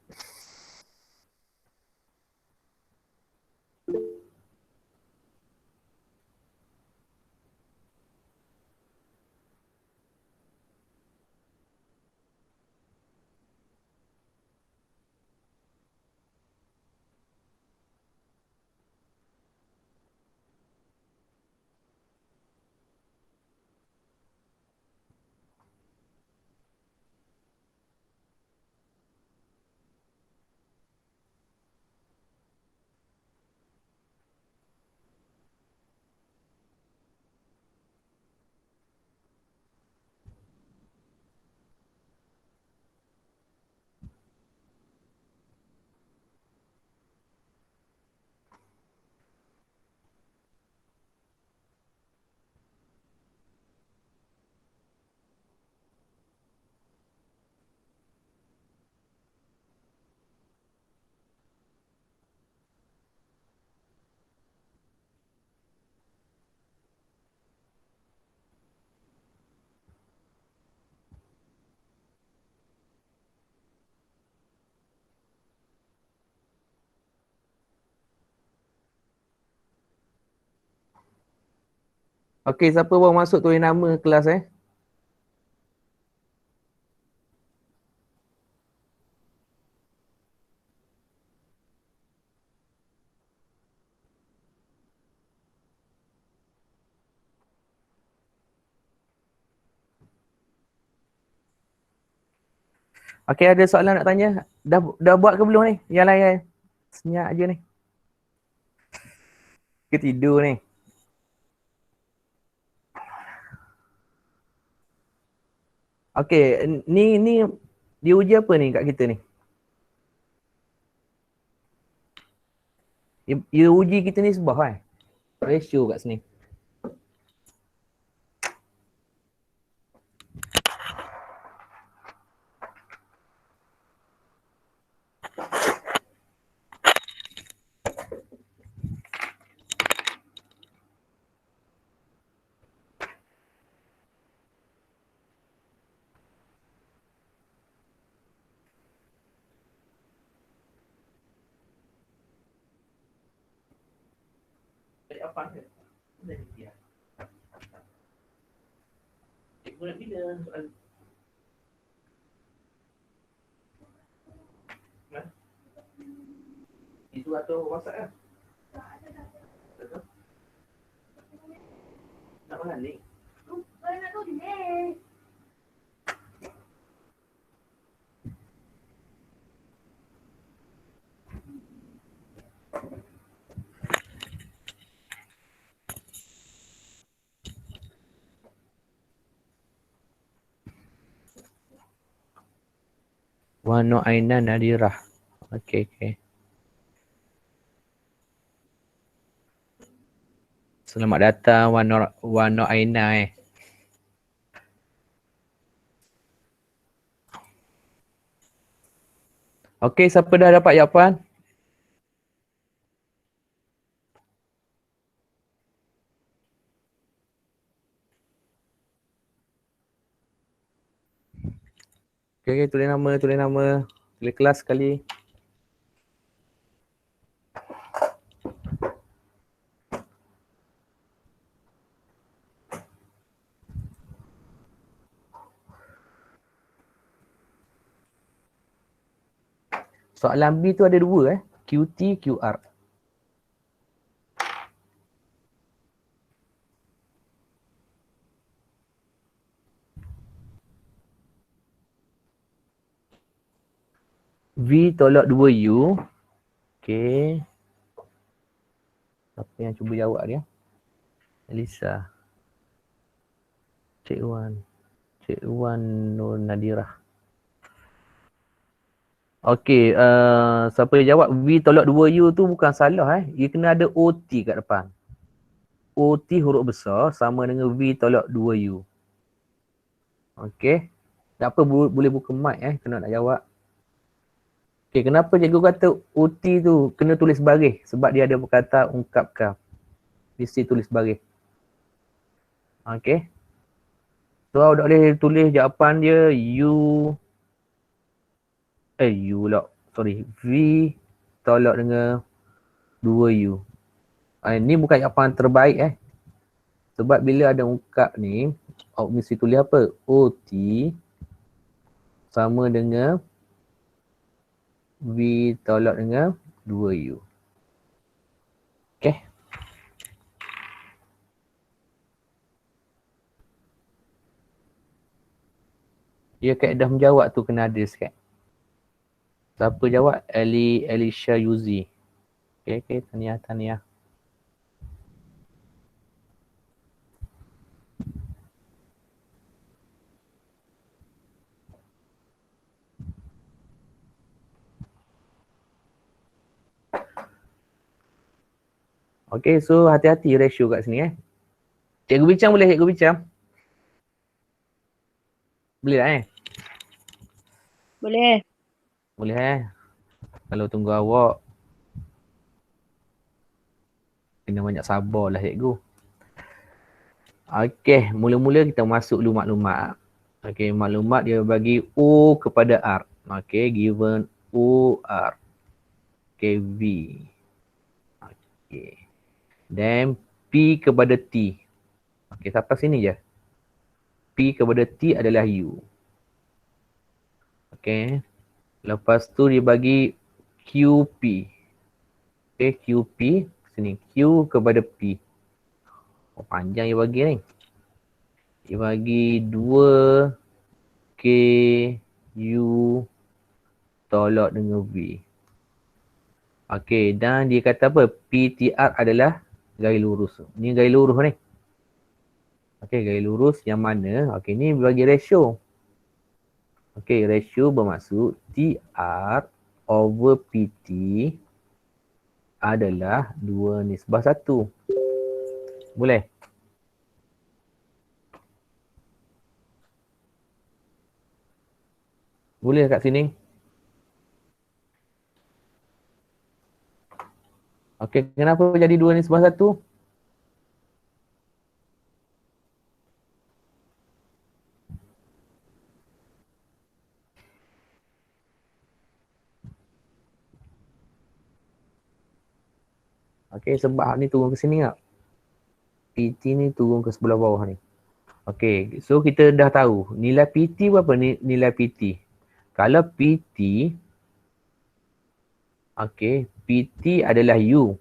Okey, siapa baru masuk tulis nama kelas Okey, ada soalan nak tanya? Dah buat ke belum ni? Yang lain senyap aje ni. Ke tidur ni? Okey, ni dia uji apa ni kat kita ni? Dia uji kita ni sebab ratio kat sini. Apa ke? Cikgu nak bila soalan? Itu atau WhatsApp kan? Betul? Nak balik? Nak tahu ni. Wano Aina Nadirah. Okey. Selamat datang Wano Aina Okey, siapa dah dapat jawapan? Okey, tulis nama, tulis kelas sekali. Soalan B tu ada dua QT, QR. V tolak 2U. Okey. Siapa yang cuba jawab dia? Elisa. Cik Wan Nur Nadirah. Okey, siapa yang jawab V tolak 2U tu bukan salah Dia kena ada OT kat depan. OT huruf besar sama dengan V tolak 2U. Okey. Tak apa, boleh buka mic kena nak jawab. Okey, kenapa cikgu kata OT tu kena tulis baris? Sebab dia ada perkataan ungkapkan. Mesti tulis baris. Okey. So, awak boleh tulis jawapan dia V tolak dengan 2U. Ni bukan jawapan terbaik Sebab bila ada ungkap ni, awak mesti tulis apa? OT sama dengan V tolak dengan 2U. Okay. Dia kaedah menjawab tu kena ada sikit. Siapa jawab? Alicia Yuzi. Okay, tahniah. Okay, so hati-hati ratio kat sini Cikgu bincang boleh? Cikgu bincang? Boleh tak Boleh. Boleh Kalau tunggu awak, kena banyak sabar lah cikgu. Okay, mula-mula kita masuk dulu maklumat. Okay, maklumat dia bagi O kepada R. Okay, given O, R. Okay, V. Okay. Then P kepada T. Okey, sampai sini je. P kepada T adalah U. Okey. Lepas tu dia bagi QP. Okey, QP. Sini. Q kepada P. Oh, panjang dia bagi ni. Dia bagi 2 K U tolak dengan V. Okey, dan dia kata apa? PTR adalah garis lurus. Ni garis lurus ni. Okey, garis lurus yang mana? Okey, ni bagi ratio. Okey, ratio bermaksud TR over PT adalah 2:1. Boleh? Boleh kat sini? Okey, kenapa jadi 2:1? Okey, sebab ni turun ke sini tak? PT ni turun ke sebelah bawah ni. Okey, so kita dah tahu nilai PT berapa nilai PT. Kalau PT, okey, PT adalah U.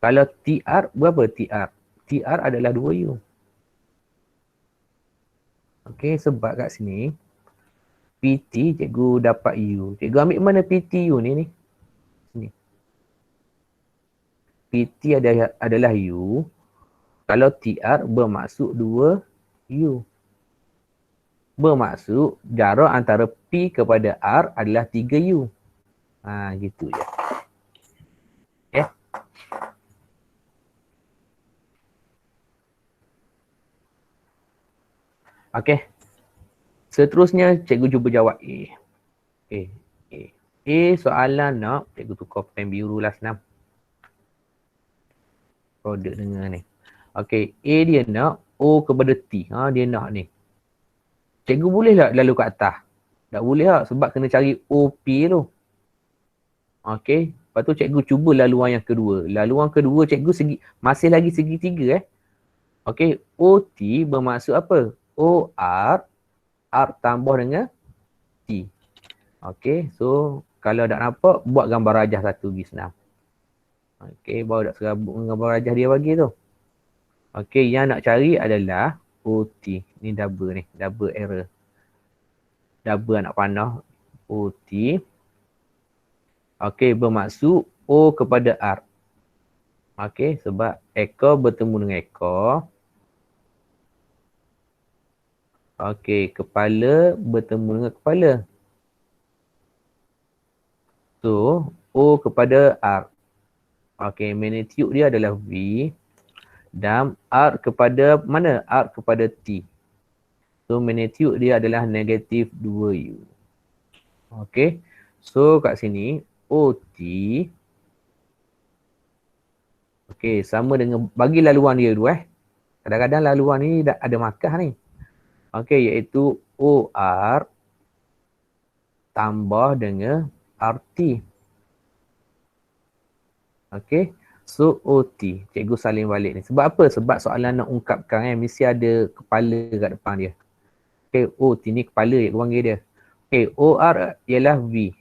Kalau TR berapa TR? TR adalah 2U. Okey, sebab kat sini PT cikgu dapat U. Cikgu ambil mana PT U ni? Sini. PT adalah U. Kalau TR bermaksud 2U. Bermaksud jarak antara P kepada R adalah 3U. Gitu je. Okay. Okay. Seterusnya cikgu cuba jawab A. Okay. A soalan nak cikgu tukar pen biru lah senang. Produk dengan ni. Okay. A dia nak O kepada T. Dia nak ni. Cikgu boleh tak lalu kat atas? Tak boleh tak sebab kena cari OP tu. Okay. Lepas tu cikgu cuba laluan yang kedua. Laluan kedua cikgu masih lagi segitiga Okay. OT bermaksud apa? OR. R tambah dengan T. Okay. So kalau tak nampak buat gambar rajah satu lagi senang. Okay. Baru tak serabut dengan gambar rajah dia bagi tu. Okay. Yang nak cari adalah OT. Ni double ni. Double error. Double anak panah. OT. Okay. Bermaksud O kepada R. Okay. Sebab ekor bertemu dengan ekor. Okay. Kepala bertemu dengan kepala. So, O kepada R. Okay. Magnitude dia adalah V. Dan R kepada mana? R kepada T. So, magnitude dia adalah negatif 2U. Okay. So, kat sini, OT. Okay. Sama dengan, bagi laluan dia dulu Kadang-kadang laluan ni dah ada markah ni. Okay. Iaitu OR tambah dengan RT. Okay. So, OT. Cikgu salin balik ni. Sebab apa? Sebab soalan nak ungkapkan mesti ada kepala kat depan dia. Okay. OT ni kepala cikgu panggil dia. Okay. OR ialah V.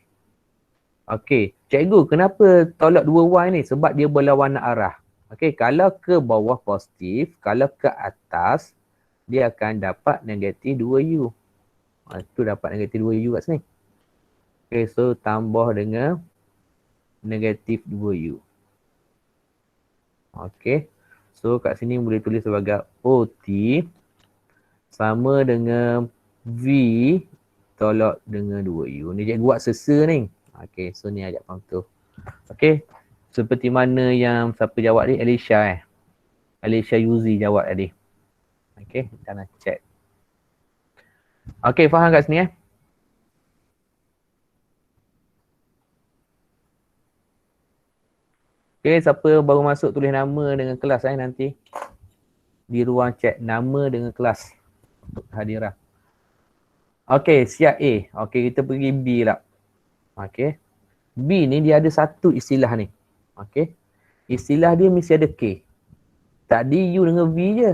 Okay. Cikgu, kenapa tolak 2Y ni? Sebab dia berlawanan arah. Okay. Kalau ke bawah positif, kalau ke atas, dia akan dapat negatif 2U. Itu dapat negatif 2U kat sini. Okay. So, tambah dengan negatif 2U. Okay. So kat sini boleh tulis sebagai OT sama dengan V tolak dengan 2U. Ni cikgu buat sesa ni. Okay. So ni ajak faham tu. Okay. Seperti mana yang siapa jawab ni? Alicia Alicia Yuzi jawab tadi. Okay. Kita nak check. Okay. Faham kat sini Okay, siapa baru masuk tulis nama dengan kelas nanti. Di ruang chat nama dengan kelas untuk hadiran. Okay, siap A. Okay, kita pergi B lah. Okay. B ni dia ada satu istilah ni. Okay. Istilah dia mesti ada K. Tadi U dengan V je.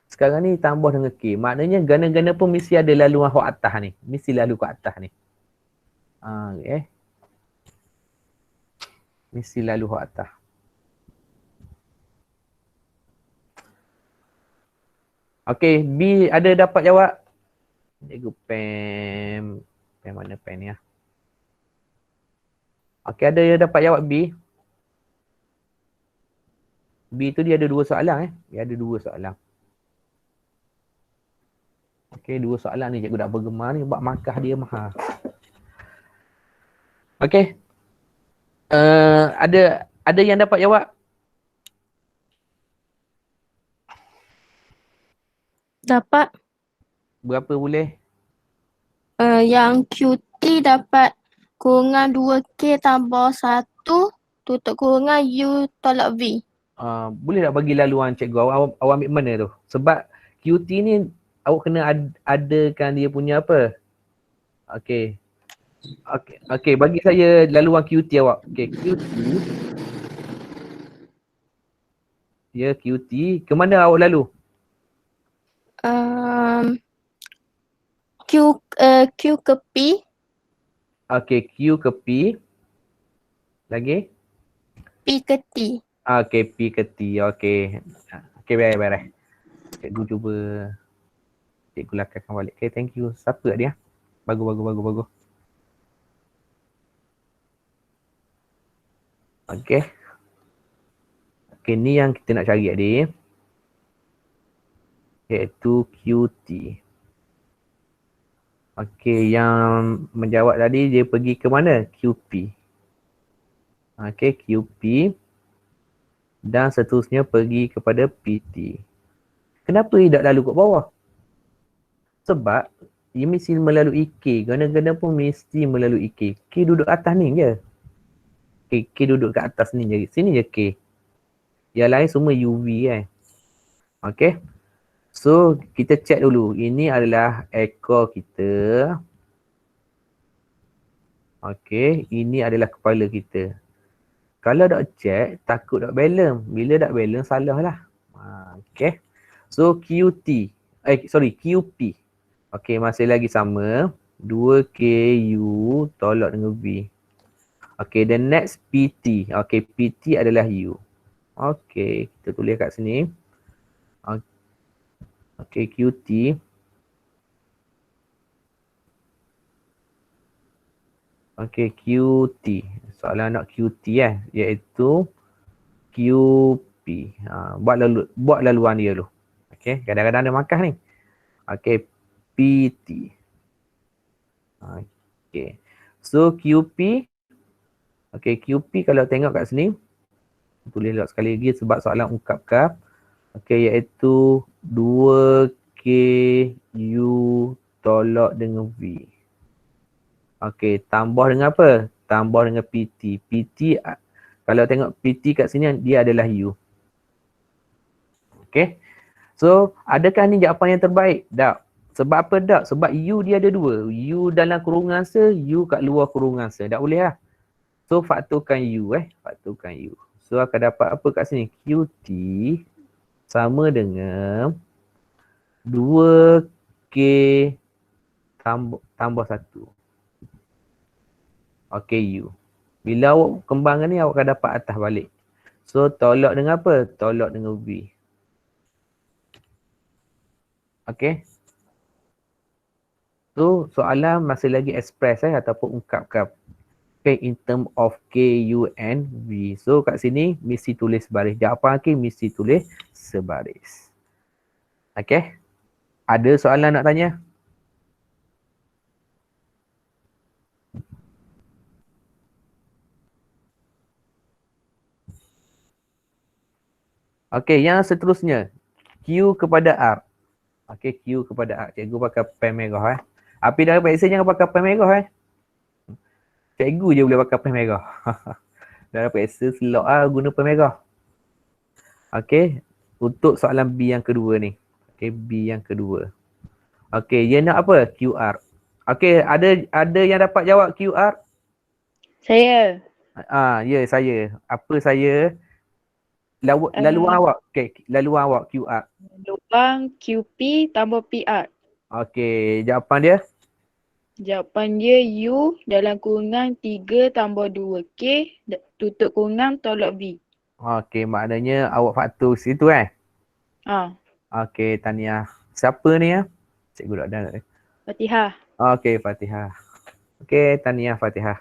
Sekarang ni tambah dengan K. Maknanya gana-gana pun mesti ada laluan hok atas ni. Mesti lalu ke atas ni. Mesti lalu hok atas. Okey, B ada dapat jawab? Cikgu pen mana pen ni ah? Okey, ada yang dapat jawab B? B tu dia ada 2 soalan Dia ada 2 soalan. Okey, 2 soalan ni cikgu dah bergema ni buat markah dia mahal. Okey. Ada yang dapat jawab? Dapat. Berapa boleh? Yang QT dapat kurungan 2K tambah 1 tutup kurungan U tolak V. Boleh tak bagi laluan cikgu? Awak ambil mana tu? Sebab QT ni awak kena adakan dia punya apa? Okey. Okey, bagi saya laluan QT awak. Okey, QT. Ya, QT. Ke mana awak lalu? Q ke P. Okey, Q ke P. Lagi? P ke T. Okey, P ke T. Okey. Okey, beres. Cikgu cuba cikgu lakarkan balik. Okay, thank you. Siapa dia? Bagus. Okay. Okay, ni yang kita nak cari adik. Iaitu QT. Okay, yang menjawab tadi dia pergi ke mana? QP. Okay, QP. Dan seterusnya pergi kepada PT. Kenapa dia tak lalu kat bawah? Sebab dia mesti melalui K. Gana-gana pun mesti melalui K. K duduk atas ni je. K duduk kat atas ni je. Sini je K. Yang lain semua UV kan. Okay. So kita check dulu. Ini adalah ekor kita. Okay. Ini adalah kepala kita. Kalau tak check, takut tak balance. Bila tak balance, salah lah. Okay. So QT. QP. Okay, masih lagi sama. 2KU tolak dengan V. Okay, the next PT. Okay, PT adalah U. Okay, kita tulis kat sini. Okay, QT. Okay, QT. Soalan nak QT iaitu QP. Buat laluan dia dulu. Okay, kadang-kadang ada markah ni. Okay, PT. Okay. So QP. Okay, QP kalau tengok kat sini. Tulis sekali lagi sebab soalan ungkapkan. Okay, iaitu 2KU tolak dengan V. Okay, tambah dengan apa? Tambah dengan PT. PT, kalau tengok PT kat sini, dia adalah U. Okay. So, adakah ni jawapan yang terbaik? Tak. Sebab apa tak? Sebab U dia ada 2. U dalam kurungan se, U kat luar kurungan se. Tak boleh lah. So, faktorkan U Faktorkan U. So, akan dapat apa kat sini? QT sama dengan 2K tambah 1. Okay, U. Bila awak kembangkan ni, awak akan dapat atas balik. So, tolak dengan apa? Tolak dengan V. Okay. So, soalan masih lagi express ataupun ungkapkan. Okay, in term of K, U and V. So, kat sini mesti tulis sebaris. Jawapan K mesti tulis sebaris. Okay. Ada soalan nak tanya? Okay, yang seterusnya. Q kepada R. Okay, Q kepada R. Cikgu pakai pen merah Api dah dapat essay, jangan pakai pen merah Cikgu je boleh pakai pen merah. Dah dapat essay, selok guna pen merah. Okay, untuk soalan B yang kedua ni. Okay, B yang kedua. Okay, dia nak apa? QR. Okay, ada yang dapat jawab QR? Saya. Ya, saya. Apa saya? Laluan awak. Okay, laluan awak QR. Lubang QP tambah PR. Okay, jawapan dia? Jawapan dia U dalam kurungan 3 tambah 2K tutup kurungan tolak V. Okay, maknanya awak faktur situ kan? Ha, Okay, tahniah. Siapa ni ya? Cikgu dah ada. Fatihah. Okay, Fatihah. Okay, tahniah Fatihah.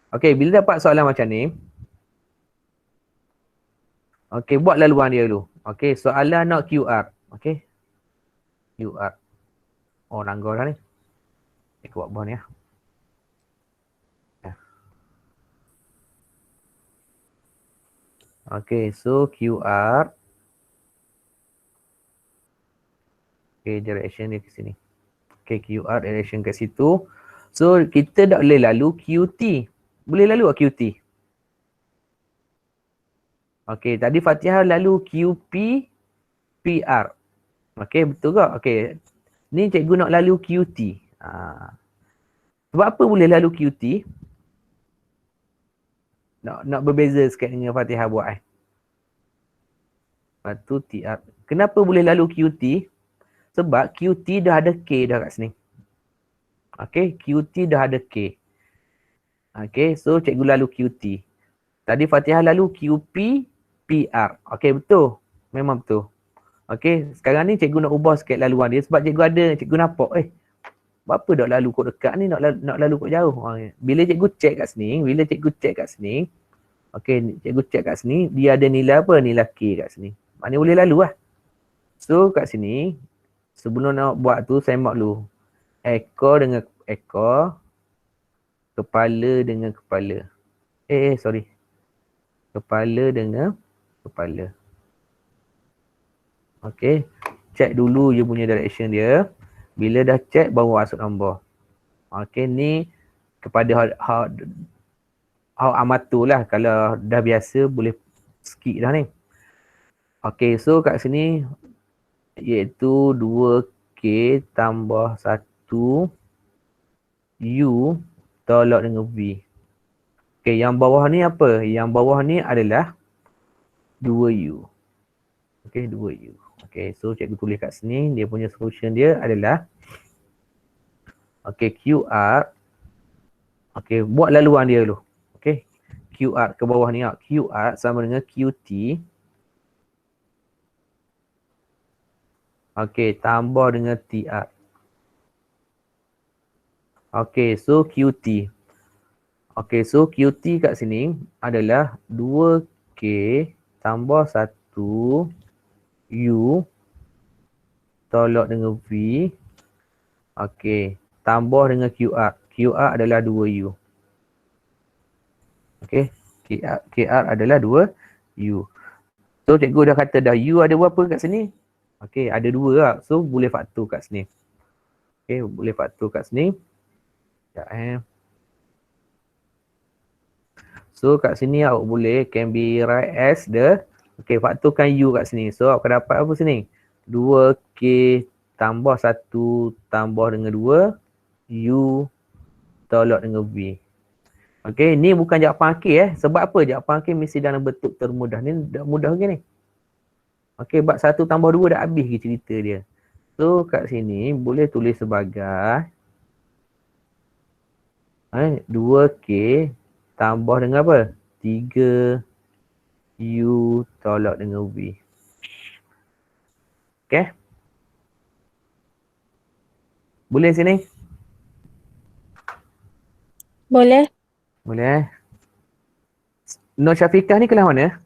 Okay, bila dapat soalan macam ni, okay, buat laluan dia dulu. Okay, soalan nak QR. Okay, QR. Oh, langgar dah ni. Aku buat bawah ni ya. Okay, so QR. Okay, direction dia ke sini. Okay, QR direction kat situ. So, kita tak boleh lalu QT. Boleh lalu tak QT? Okay, tadi Fatihah lalu QP, PR. Okay, betul tak? Okay, ni cikgu nak lalu QT. Sebab apa boleh lalu QT? Nak berbeza sikit dengan Fatihah buat Lepas tu TR. Kenapa boleh lalu QT? Sebab QT dah ada K dah kat sini. Okay, QT dah ada K. Okay, so cikgu lalu QT. Tadi Fatihah lalu QP, PR. Okay, betul. Memang betul. Okay, sekarang ni cikgu nak ubah sikit laluan dia sebab cikgu nampak apa dah lalu kod dekat ni, nak lalu kod jauh. Bila cikgu check kat sini, okay, cikgu check kat sini, dia ada nilai apa? Nilai K kat sini. Maknanya boleh lalu lah. So kat sini, sebelum nak buat tu, saya mark dulu. Ekor dengan ekor, kepala dengan kepala. Sorry. Kepala dengan kepala. Okay, check dulu je punya direction dia. Bila dah check, baru masuk nombor. Okay, ni kepada hak amatur lah. Kalau dah biasa, boleh skip dah ni. Okay, so kat sini, iaitu 2K tambah 1 U tolak dengan V. Okay, yang bawah ni apa? Yang bawah ni adalah 2U. Okay, 2U. Okay, so cikgu tulis kat sini, dia punya solution dia adalah okay, QR. Okay, buat laluan dia dulu. Okay, QR ke bawah ni. QR sama dengan QT. Okay, tambah dengan TR. Okay, so QT. Okay, so QT kat sini adalah 2K tambah 1 U tolak dengan V. Okay, tambah dengan QR. QR adalah 2U. Okay, KR adalah 2U. So, cikgu dah kata dah U ada berapa kat sini? Okay, ada 2 lah. So, boleh faktor kat sini. Okay, boleh faktor kat sini. Sekejap So, kat sini awak boleh can be write as the okay, faktorkan U kat sini. So, awak akan dapat apa sini? 2K tambah 1 tambah dengan 2 U tolak dengan V. Okay, ni bukan jawapan akhir Sebab apa? Jawapan akhir mesti dalam bentuk termudah. Ni dah mudah ke ni? Okay, bab 1 tambah 2 dah habis ke cerita dia. So, kat sini boleh tulis sebagai 2K tambah dengan apa? 3 U tolak dengan V. Okay? Boleh sini? Boleh. Boleh. Nur Syafiqah ni kelas mana?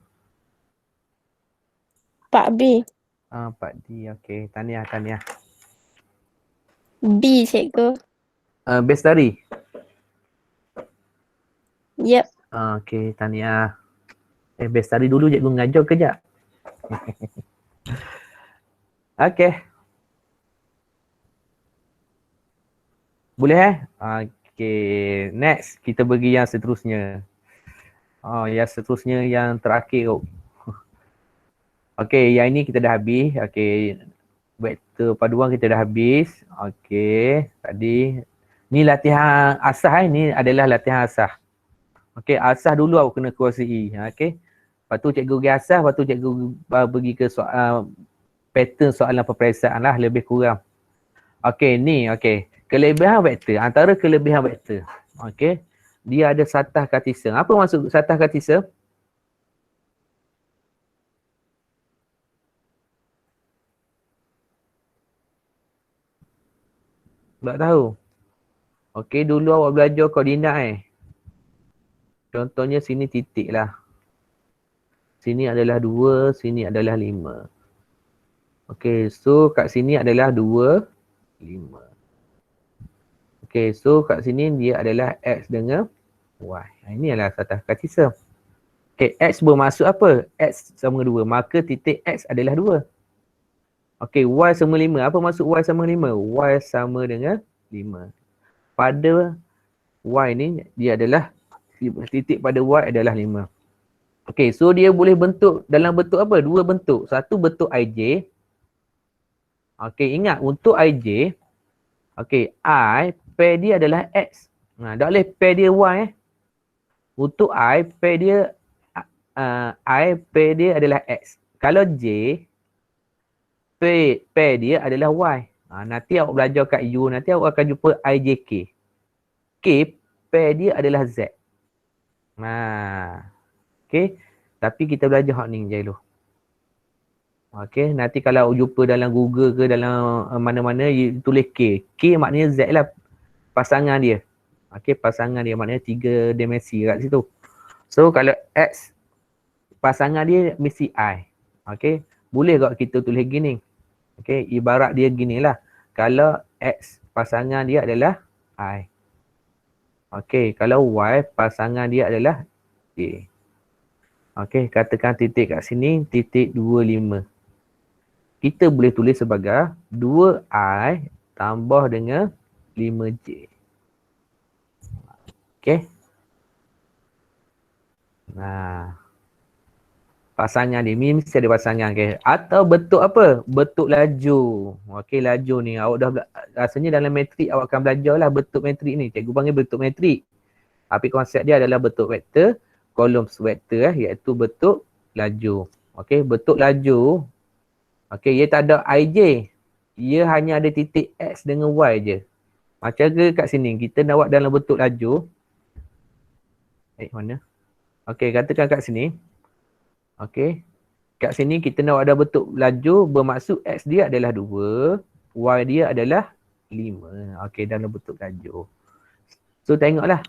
Pak B. Pak D. Okay. Tahniah. B cikgu. Bestari. Yep. Okay. Tahniah. Bestari dulu cikgu mengajar kejap. Okay. Boleh Okay. Next. Kita pergi yang seterusnya. Yang seterusnya yang terakhir. Okay. Yang ini kita dah habis. Okay. Vektor paduan kita dah habis. Okay. Tadi. Ni latihan asah. Ni adalah latihan asah. Okay. Asah dulu awak kena kuasai. Okay. Lepas tu cikgu pergi asas, lepas tu cikgu pergi ke soal pattern soalan peperiksaan lah lebih kurang. Okey, ni okey. Kelebihan vektor, antara kelebihan vektor. Okey. Dia ada satah kartesian. Apa maksud satah kartesian? Tak tahu. Okey, dulu awak belajar koordinat Contohnya sini titik lah. Sini adalah 2, sini adalah 5. Okey, so kat sini adalah 2, 5. Okey, so kat sini dia adalah X dengan Y. Ini adalah satah kartesian. Okey, X bermaksud apa? X sama 2. Maka titik X adalah 2. Okey, Y sama 5. Apa maksud Y sama 5? Y sama dengan 5. Pada Y ni, dia adalah, titik pada Y adalah 5. Okey, so dia boleh bentuk dalam bentuk apa? Dua bentuk. Satu bentuk IJ. Okey, ingat untuk IJ, okey, I, pair dia adalah X. Tak boleh pair dia Y Untuk I, pair dia pair dia adalah X. Kalau J, pair dia adalah Y. Nanti awak belajar kat U, nanti awak akan jumpa IJK. K, pair dia adalah Z. Okey, tapi kita belajar hak ni je dulu. Okey, nanti kalau jumpa dalam Google ke dalam mana-mana, tulis K. K maknanya Z lah pasangan dia. Okey, pasangan dia maknanya 3 dimensi kat situ. So kalau X, pasangan dia mesti I. Okey, boleh tak kita tulis gini? Okey, ibarat dia gini lah. Kalau X, pasangan dia adalah I. Okey, kalau Y, pasangan dia adalah J. Okey, katakan titik kat sini, titik 25. Kita boleh tulis sebagai 2I tambah dengan 5J. Okey. Pasangan dia, mesti ada pasangan. Okay. Atau bentuk apa? Bentuk laju. Okey, laju ni. Awak dah rasanya dalam metrik awak akan belajar lah bentuk metrik ni. Cikgu panggil bentuk metrik. Tapi konsep dia adalah bentuk vektor, kolom vektor iaitu bentuk laju. Okey, bentuk laju. Okey, ia tak ada IJ. Ia hanya ada titik X dengan Y je. Macam ke kat sini, kita nak buat dalam bentuk laju. Mana? Okey, katakan kat sini. Okey. Kat sini kita nak buat dalam bentuk laju, bermaksud X dia adalah 2, Y dia adalah 5. Okey, dalam bentuk laju. So tengoklah.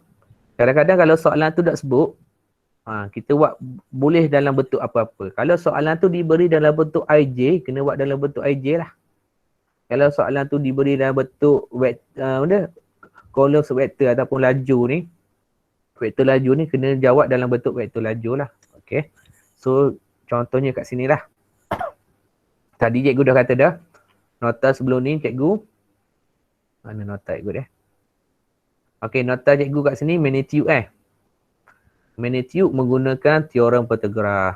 Kadang-kadang kalau soalan tu tak sebut, kita buat boleh dalam bentuk apa-apa. Kalau soalan tu diberi dalam bentuk IJ, kena buat dalam bentuk IJ lah. Kalau soalan tu diberi dalam bentuk kolom vektor ataupun laju ni, vektor laju ni kena jawab dalam bentuk vektor laju lah. Okey. So contohnya kat sini lah. Tadi cikgu dah kata dah. Nota sebelum ni cikgu. Mana nota cikgu dia? Okey, nota cikgu kat sini magnitude Magnitude menggunakan teorem Pythagoras.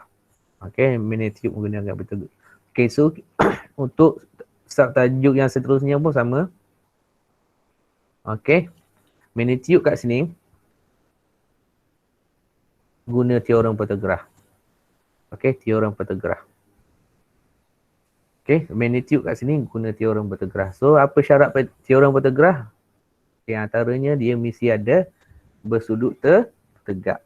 Okey, magnitude menggunakan Pythagoras. Okey, so untuk subtajuk yang seterusnya pun sama. Okey. Magnitude kat sini guna teorem Pythagoras. Okey, teorem Pythagoras. Okey, magnitude kat sini guna teorem Pythagoras. So apa syarat teorem Pythagoras? Yang antaranya dia mesti ada bersudut tegak.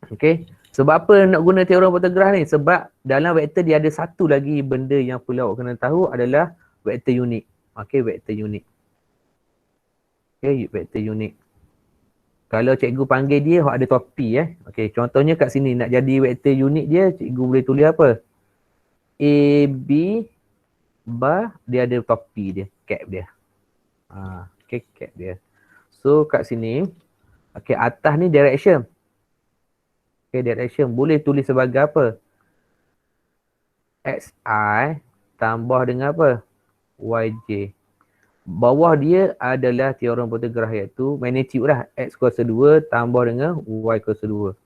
Okey. Sebab apa nak guna teorem Pythagoras ni? Sebab dalam vektor dia ada satu lagi benda yang perlu awak kena tahu adalah vektor unik. Okey, vektor unik. Okey, vektor unik. Kalau cikgu panggil dia, ada topi Okey, contohnya kat sini nak jadi vektor unik dia, cikgu boleh tulis apa? A, B, bar, dia ada topi dia, cap dia. Okey, cap dia. So kat sini, okey, atas ni direction. Okey, direction boleh tulis sebagai apa? XI tambah dengan apa? YJ. Bawah dia adalah teorem Pythagoras iaitu magnitude lah. X kuasa 2 tambah dengan Y kuasa 2.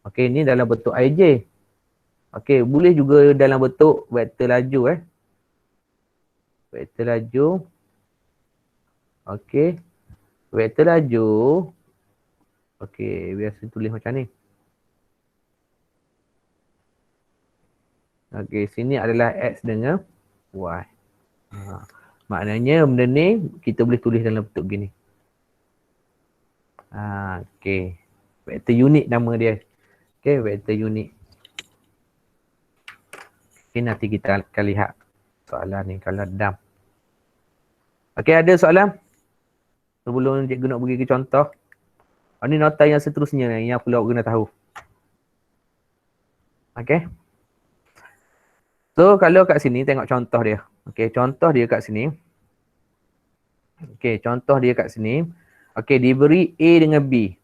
Okey, ni dalam bentuk IJ. Okey, boleh juga dalam bentuk vektor laju Vektor laju. Okey. Vektor laju. Okey, biasa tulis macam ni. Okey, sini adalah X dengan Y. Maknanya benda ni kita boleh tulis dalam bentuk gini. Okey. Vektor unit nama dia. Okey, vektor unit. Okay, nanti kita akan lihat soalan ni kalau dam. Okey, ada soalan? Sebelum cikgu nak bagi ke contoh. Ini nota yang seterusnya yang perlu awak kena tahu. Okey. So, kalau kat sini tengok contoh dia. Okey, contoh dia kat sini. Okey, contoh dia kat sini. Okey, diberi A dengan B.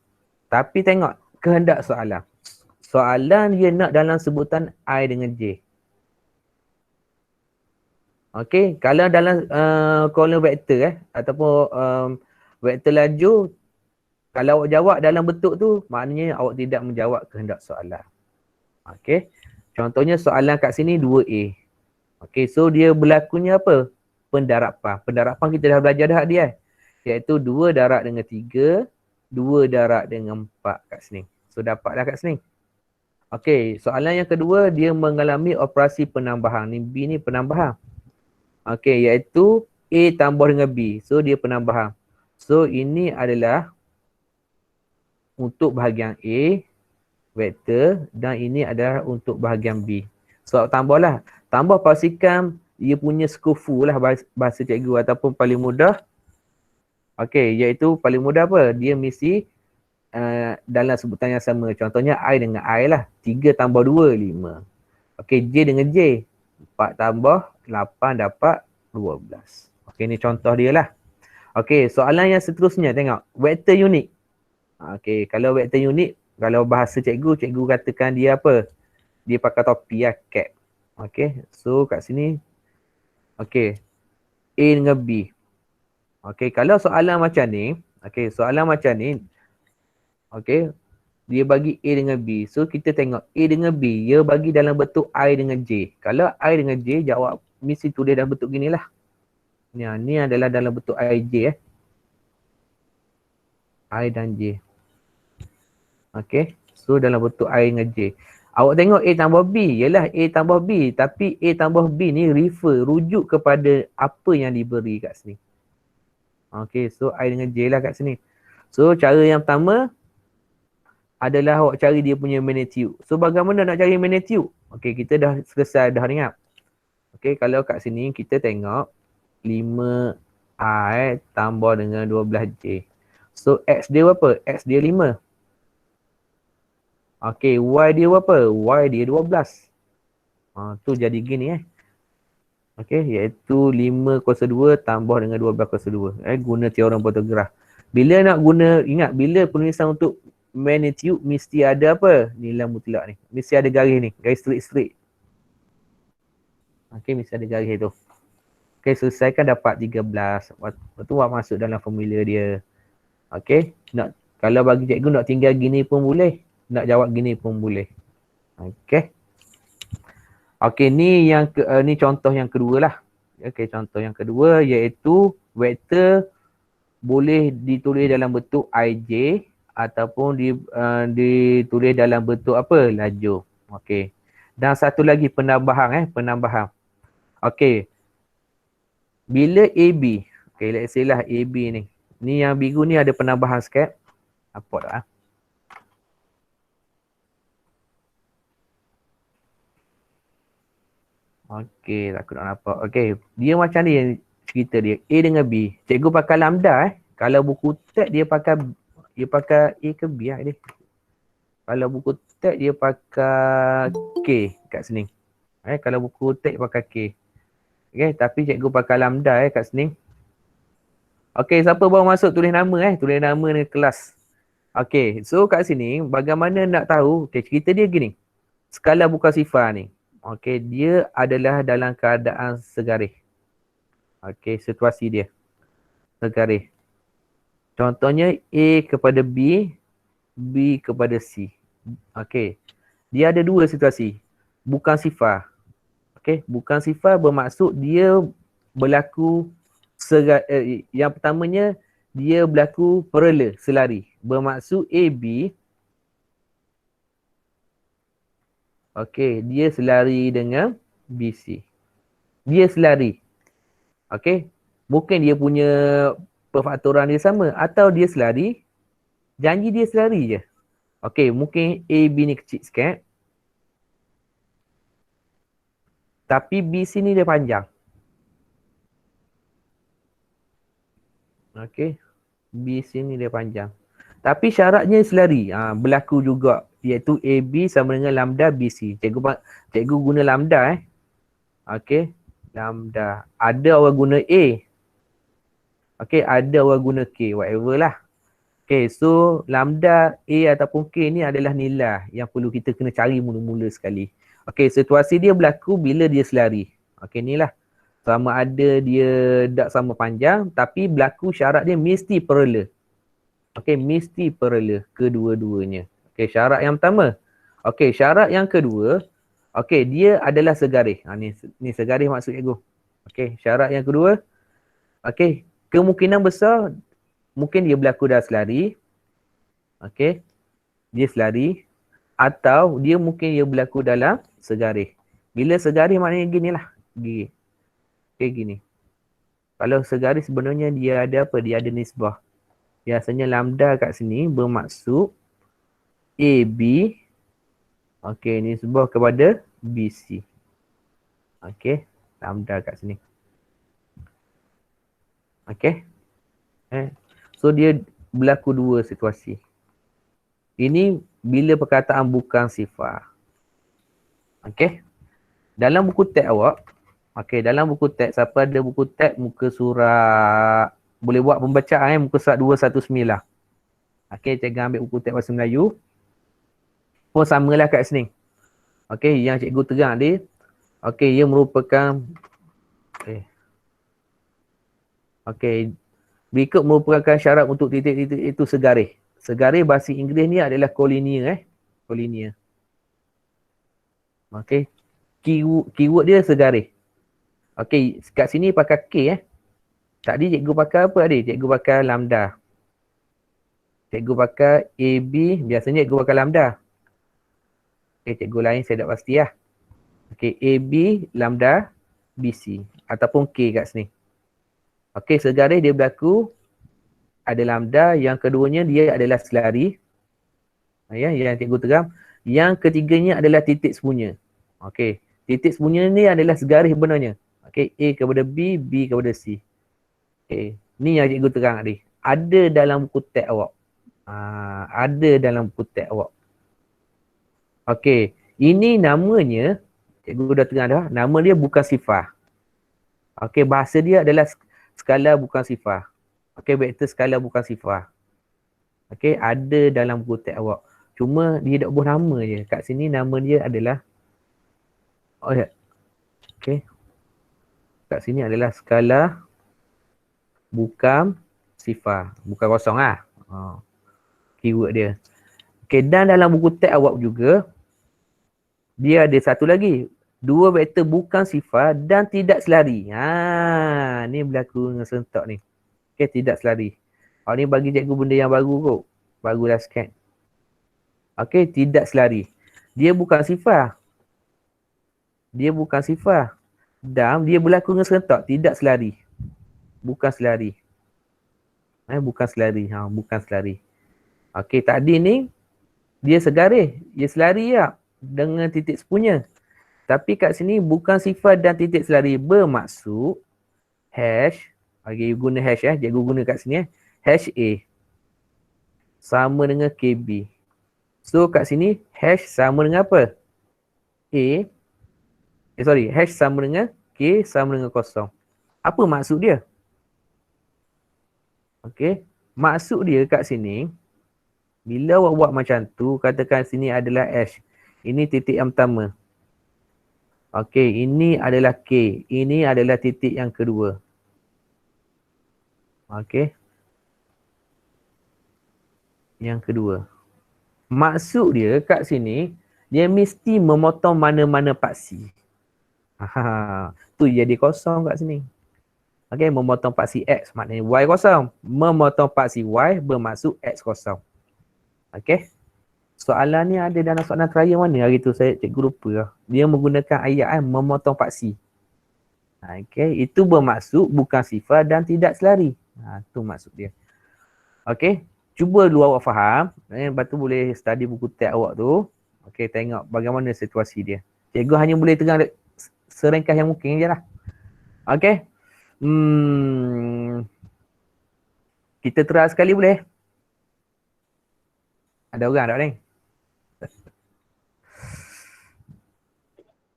Tapi tengok kehendak soalan. Soalan dia nak dalam sebutan I dengan J. Okey, kalau dalam kolom vektor ataupun vektor laju, kalau awak jawab dalam bentuk tu, maknanya awak tidak menjawab kehendak soalan. Okey, contohnya soalan kat sini 2A. Okey, so dia berlakunya apa? Pendarapan. Pendarapan kita dah belajar dah dia. Iaitu 2 darab dengan 3, 2 darab dengan 4 kat sini. So dapatlah kat sini. Okey, soalan yang kedua dia mengalami operasi penambahan. Ni B ni penambahan. Okey, iaitu A tambah dengan B. So dia penambahan. So ini adalah untuk bahagian A vektor dan ini adalah untuk bahagian B. So tambahlah. Tambah pastikan ia punya skufu lah bahasa cikgu ataupun paling mudah. Okey, iaitu paling mudah apa? Dia mesti dalam sebutan yang sama. Contohnya I dengan I lah. 3 tambah 2, 5. Okey, J dengan J. 4 tambah 8 dapat 12. Okey, ni contoh dia lah. Okey, soalan yang seterusnya tengok. Vektor unit. Okey, kalau vektor unit, kalau bahasa cikgu katakan dia apa? Dia pakai topi lah, cap. Okey, so kat sini. Okey, A dengan B. Okey, kalau soalan macam ni. Okey, soalan macam ni. Okey, dia bagi A dengan B. So kita tengok A dengan B, dia bagi dalam bentuk I dengan J. Kalau I dengan J, jawab mesti tulis dalam bentuk gini lah. Ni adalah dalam bentuk I, J I dan J. Okey, so dalam bentuk I dengan J. Awak tengok A tambah B, ialah A tambah B. Tapi A tambah B ni rujuk kepada apa yang diberi kat sini. Okey, so I dengan J lah kat sini. So cara yang pertama adalah awak cari dia punya magnitude. So bagaimana nak cari magnitude? Okey, kita dah selesai dah ingat. Okey, kalau kat sini kita tengok 5I tambah dengan 12J. So X dia berapa? X dia 5. Okey, Y dia berapa? Y dia 12. Tu jadi gini Okey, iaitu 5 kuasa 2 tambah dengan 12 kuasa 2. Guna teorem Pythagoras. Bila nak guna, ingat bila penulisan untuk magnitude mesti ada apa? Nilai mutlak ni. Mesti ada garis ni. Garis straight. Okey, mesti ada garis tu. Okey, selesaikan dapat 13. Lepas tu awak masuk dalam formula dia. Okey, kalau bagi cikgu nak tinggal gini pun boleh. Nak jawab gini pun boleh. Okey. Okey, ni ni contoh yang kedua lah. Okey, contoh yang kedua iaitu vektor boleh ditulis dalam bentuk IJ ataupun ditulis dalam bentuk apa? Laju. Okey. Dan satu lagi penambahan penambahan. Okey. Bila AB, okey, let's say lah AB ni. Ni yang biru ni ada penambahan sikit. Apa tak? Okey, aku nak nampak. Okey, dia macam ni cerita dia. A dengan B. Cikgu pakai lambda Kalau buku teks dia pakai A ke B dia. Kalau buku teks dia pakai K kat sini. Kalau buku teks pakai K. Okey, tapi cikgu pakai lambda kat sini. Okey, siapa baru masuk tulis nama tulis nama ni kelas. Okey, so kat sini bagaimana nak tahu? Okey, cerita dia gini. Skala bukan sifar ni. Okey, dia adalah dalam keadaan segaris. Okey, situasi dia segaris. Contohnya A kepada B, B kepada C. Okey. Dia ada dua situasi. Bukan sifar. Okey, bukan sifar bermaksud dia berlaku yang pertamanya dia berlaku paralel, selari. Bermaksud AB okey, dia selari dengan BC. Dia selari. Okey. Mungkin dia punya perfaktoran dia sama atau dia selari, janji dia selari je. Okey, mungkin AB ni kecil sikit. Tapi BC ni dia panjang. Okey. BC ni dia panjang. Tapi syaratnya selari. Berlaku juga iaitu AB sama dengan lambda BC. Cikgu guna lambda Okey. Lambda. Ada orang guna A. Okey, ada orang guna K. Whatever lah. Okey, so lambda A ataupun K ni adalah nilai yang perlu kita kena cari mula-mula sekali. Okey, situasi dia berlaku bila dia selari. Okey, ni lah. Sama ada dia tak sama panjang tapi berlaku syarat dia mesti parallel. Okey, mesti parallel kedua-duanya. Okey, syarat yang pertama. Okey, syarat yang kedua. Okey, dia adalah segaris. Ni segaris maksud cikgu. Okey, syarat yang kedua. Okey, kemungkinan besar mungkin dia berlaku dah selari. Okey, dia selari. Atau dia mungkin dia berlaku dalam segaris. Bila segaris maknanya gini lah. Gini. Okey, gini. Kalau segaris sebenarnya dia ada apa? Dia ada nisbah. Biasanya lambda kat sini bermaksud AB. Okey, nisbah kepada BC. Okey, lambda kat sini. Okey. So dia berlaku dua situasi. Ini bila perkataan bukan sifar. Okey. Dalam buku teks awak, dalam buku teks, siapa ada buku teks muka surat, boleh buat pembacaan muka surat 219. Okey, cikgu ambil buku teks bahasa Melayu. Pun samalah kat sini. Okey, yang cikgu terang tadi, okey, ia merupakan berikut merupakan syarat untuk titik-titik itu segaris. Segaris bahasa Inggeris ni adalah collinear collinear. Okey. Keyword dia segaris. Okey, kat sini pakai K Tadi cikgu pakai apa tadi? Cikgu pakai lambda. Cikgu pakai AB, biasanya cikgu pakai lambda. Okey, cikgu lain saya tak pasti lah. Okey, AB, lambda, BC ataupun K kat sini. Okey, segaris dia berlaku ada lambda, yang keduanya dia adalah selari. Yang cikgu terang. Yang ketiganya adalah titik sembunyi. Okey, titik sembunyi ni adalah segaris sebenarnya. Okey, A kepada B, B kepada C. Okey, ni yang cikgu terang tadi. Ada dalam buku teks awak. Ada dalam buku teks awak. Okey, ini namanya, cikgu dah terang dah, nama dia bukan sifar. Okey, bahasa dia adalah skala bukan sifar. Okey, vektor skala bukan sifar. Okey, ada dalam buku teks awak. Cuma dia tak buat nama je. Kat sini nama dia adalah okey. Kat sini adalah skala bukan sifar. Bukan kosong lah. Keyword dia. Okey, dan dalam buku teks awak juga, dia ada satu lagi. Dua vektor bukan sifar dan tidak selari. Ni berlaku dengan sentak ni. Okey, tidak selari. Ni bagi cikgu benda yang baru kot. Barulah sikit. Okey, tidak selari. Dia bukan sifar. Dia bukan sifar. Dan dia berlaku dengan serentak. Tidak selari. Bukan selari. Bukan selari. Bukan selari. Okey, tadi ni dia segaris. Dia selari lah. Dengan titik sepunya. Tapi kat sini bukan sifar dan titik selari. Bermaksud hash. Okey, guna hash Cikgu guna kat sini hash A sama dengan KB. So kat sini hash sama dengan apa? Hash sama dengan K sama dengan kosong. Apa maksud dia? Okey, maksud dia kat sini, bila awak buat macam tu, katakan sini adalah hash. Ini titik yang pertama. Okey, ini adalah K. Ini adalah titik yang kedua. Okey. Yang kedua. Maksud dia kat sini, dia mesti memotong mana-mana paksi. Tu jadi kosong kat sini. Okey, memotong paksi X maknanya Y kosong. Memotong paksi Y bermaksud X kosong. Okey. Soalan ni ada dalam soalan trial mana hari tu saya cikgu lupa lah. Dia menggunakan ayat memotong paksi. Okay, itu bermaksud bukan sifat dan tidak selari. Tu maksud dia. Okay, cuba dulu awak faham. Lepas tu boleh study buku teks awak tu. Okay, tengok bagaimana situasi dia. Cikgu hanya boleh tegang seringkas yang mungkin je lah. Okay. Kita try sekali boleh? Ada orang tak ni?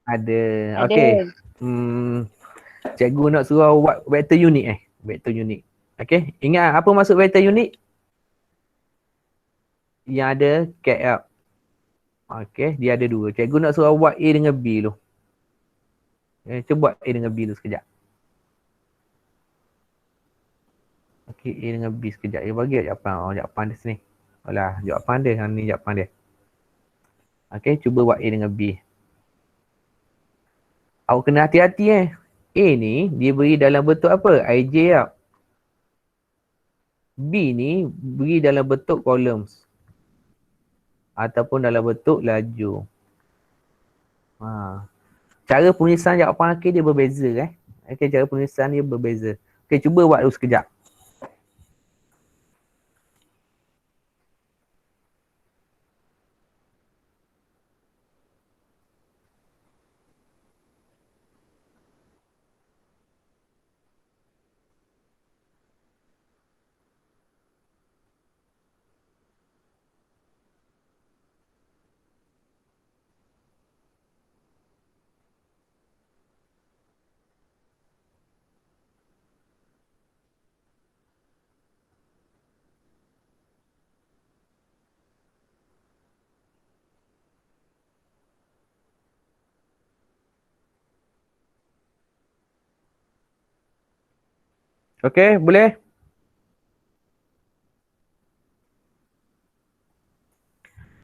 Ada. Okay. Cikgu nak suruh buat vektor unik Vektor unik. Okay. Ingat apa maksud vektor unik? Yang ada cat up. Okay. Dia ada dua. Cikgu nak suruh buat A dengan B tu. Cuba buat A dengan B tu sekejap. Okay. A dengan B sekejap. Dia bagi jawapan. Jawapan dia sini. Alah. Jawapan dia. Ni jawapan dia. Okay. Cuba buat A dengan B. Awak kena hati-hati A ni dia beri dalam bentuk apa? IJ tau. B ni beri dalam bentuk columns. Ataupun dalam bentuk laju. Cara penulisan jawapan akhir dia berbeza Okay, cara penulisan dia berbeza. Okay, cuba buat dulu sekejap. Okay, boleh?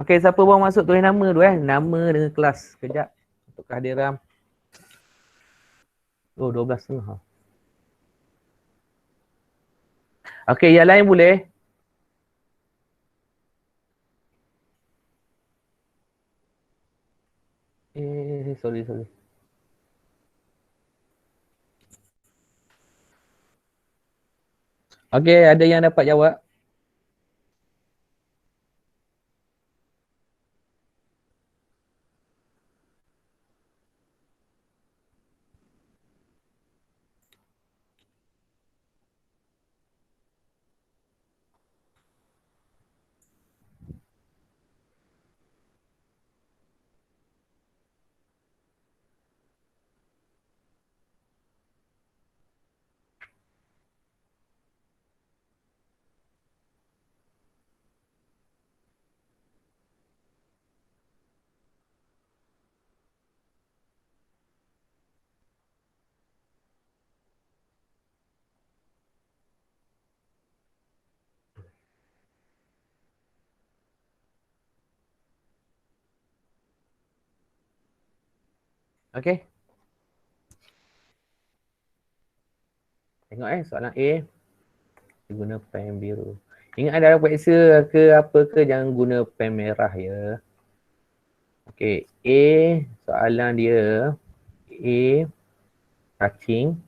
Okay, siapa bawa masuk tulis nama tu Nama dengan kelas. Sekejap. Untuk kehadiran. 12.30. Okay, yang lain boleh? Sorry. Okay, ada yang dapat jawab? Okay. Tengok soalan A. Dia guna pen biru. Ingat dalam periksa ke apa ke jangan guna pen merah ya. Okay. A soalan dia. A cacing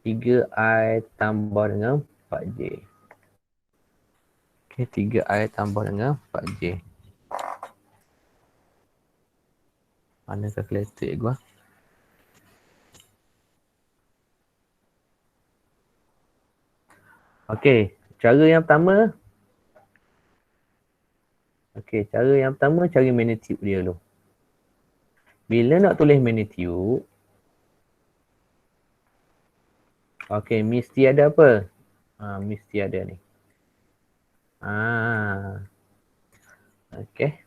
3I tambah dengan 4J. Okay. 3I tambah dengan 4J. Mana kalkulator gua? Okey, cara yang pertama. Okey, cara yang pertama cari magnitude dia dulu. Bila nak tulis magnitude, okey, mesti ada apa? Mesti ada ni. Okey.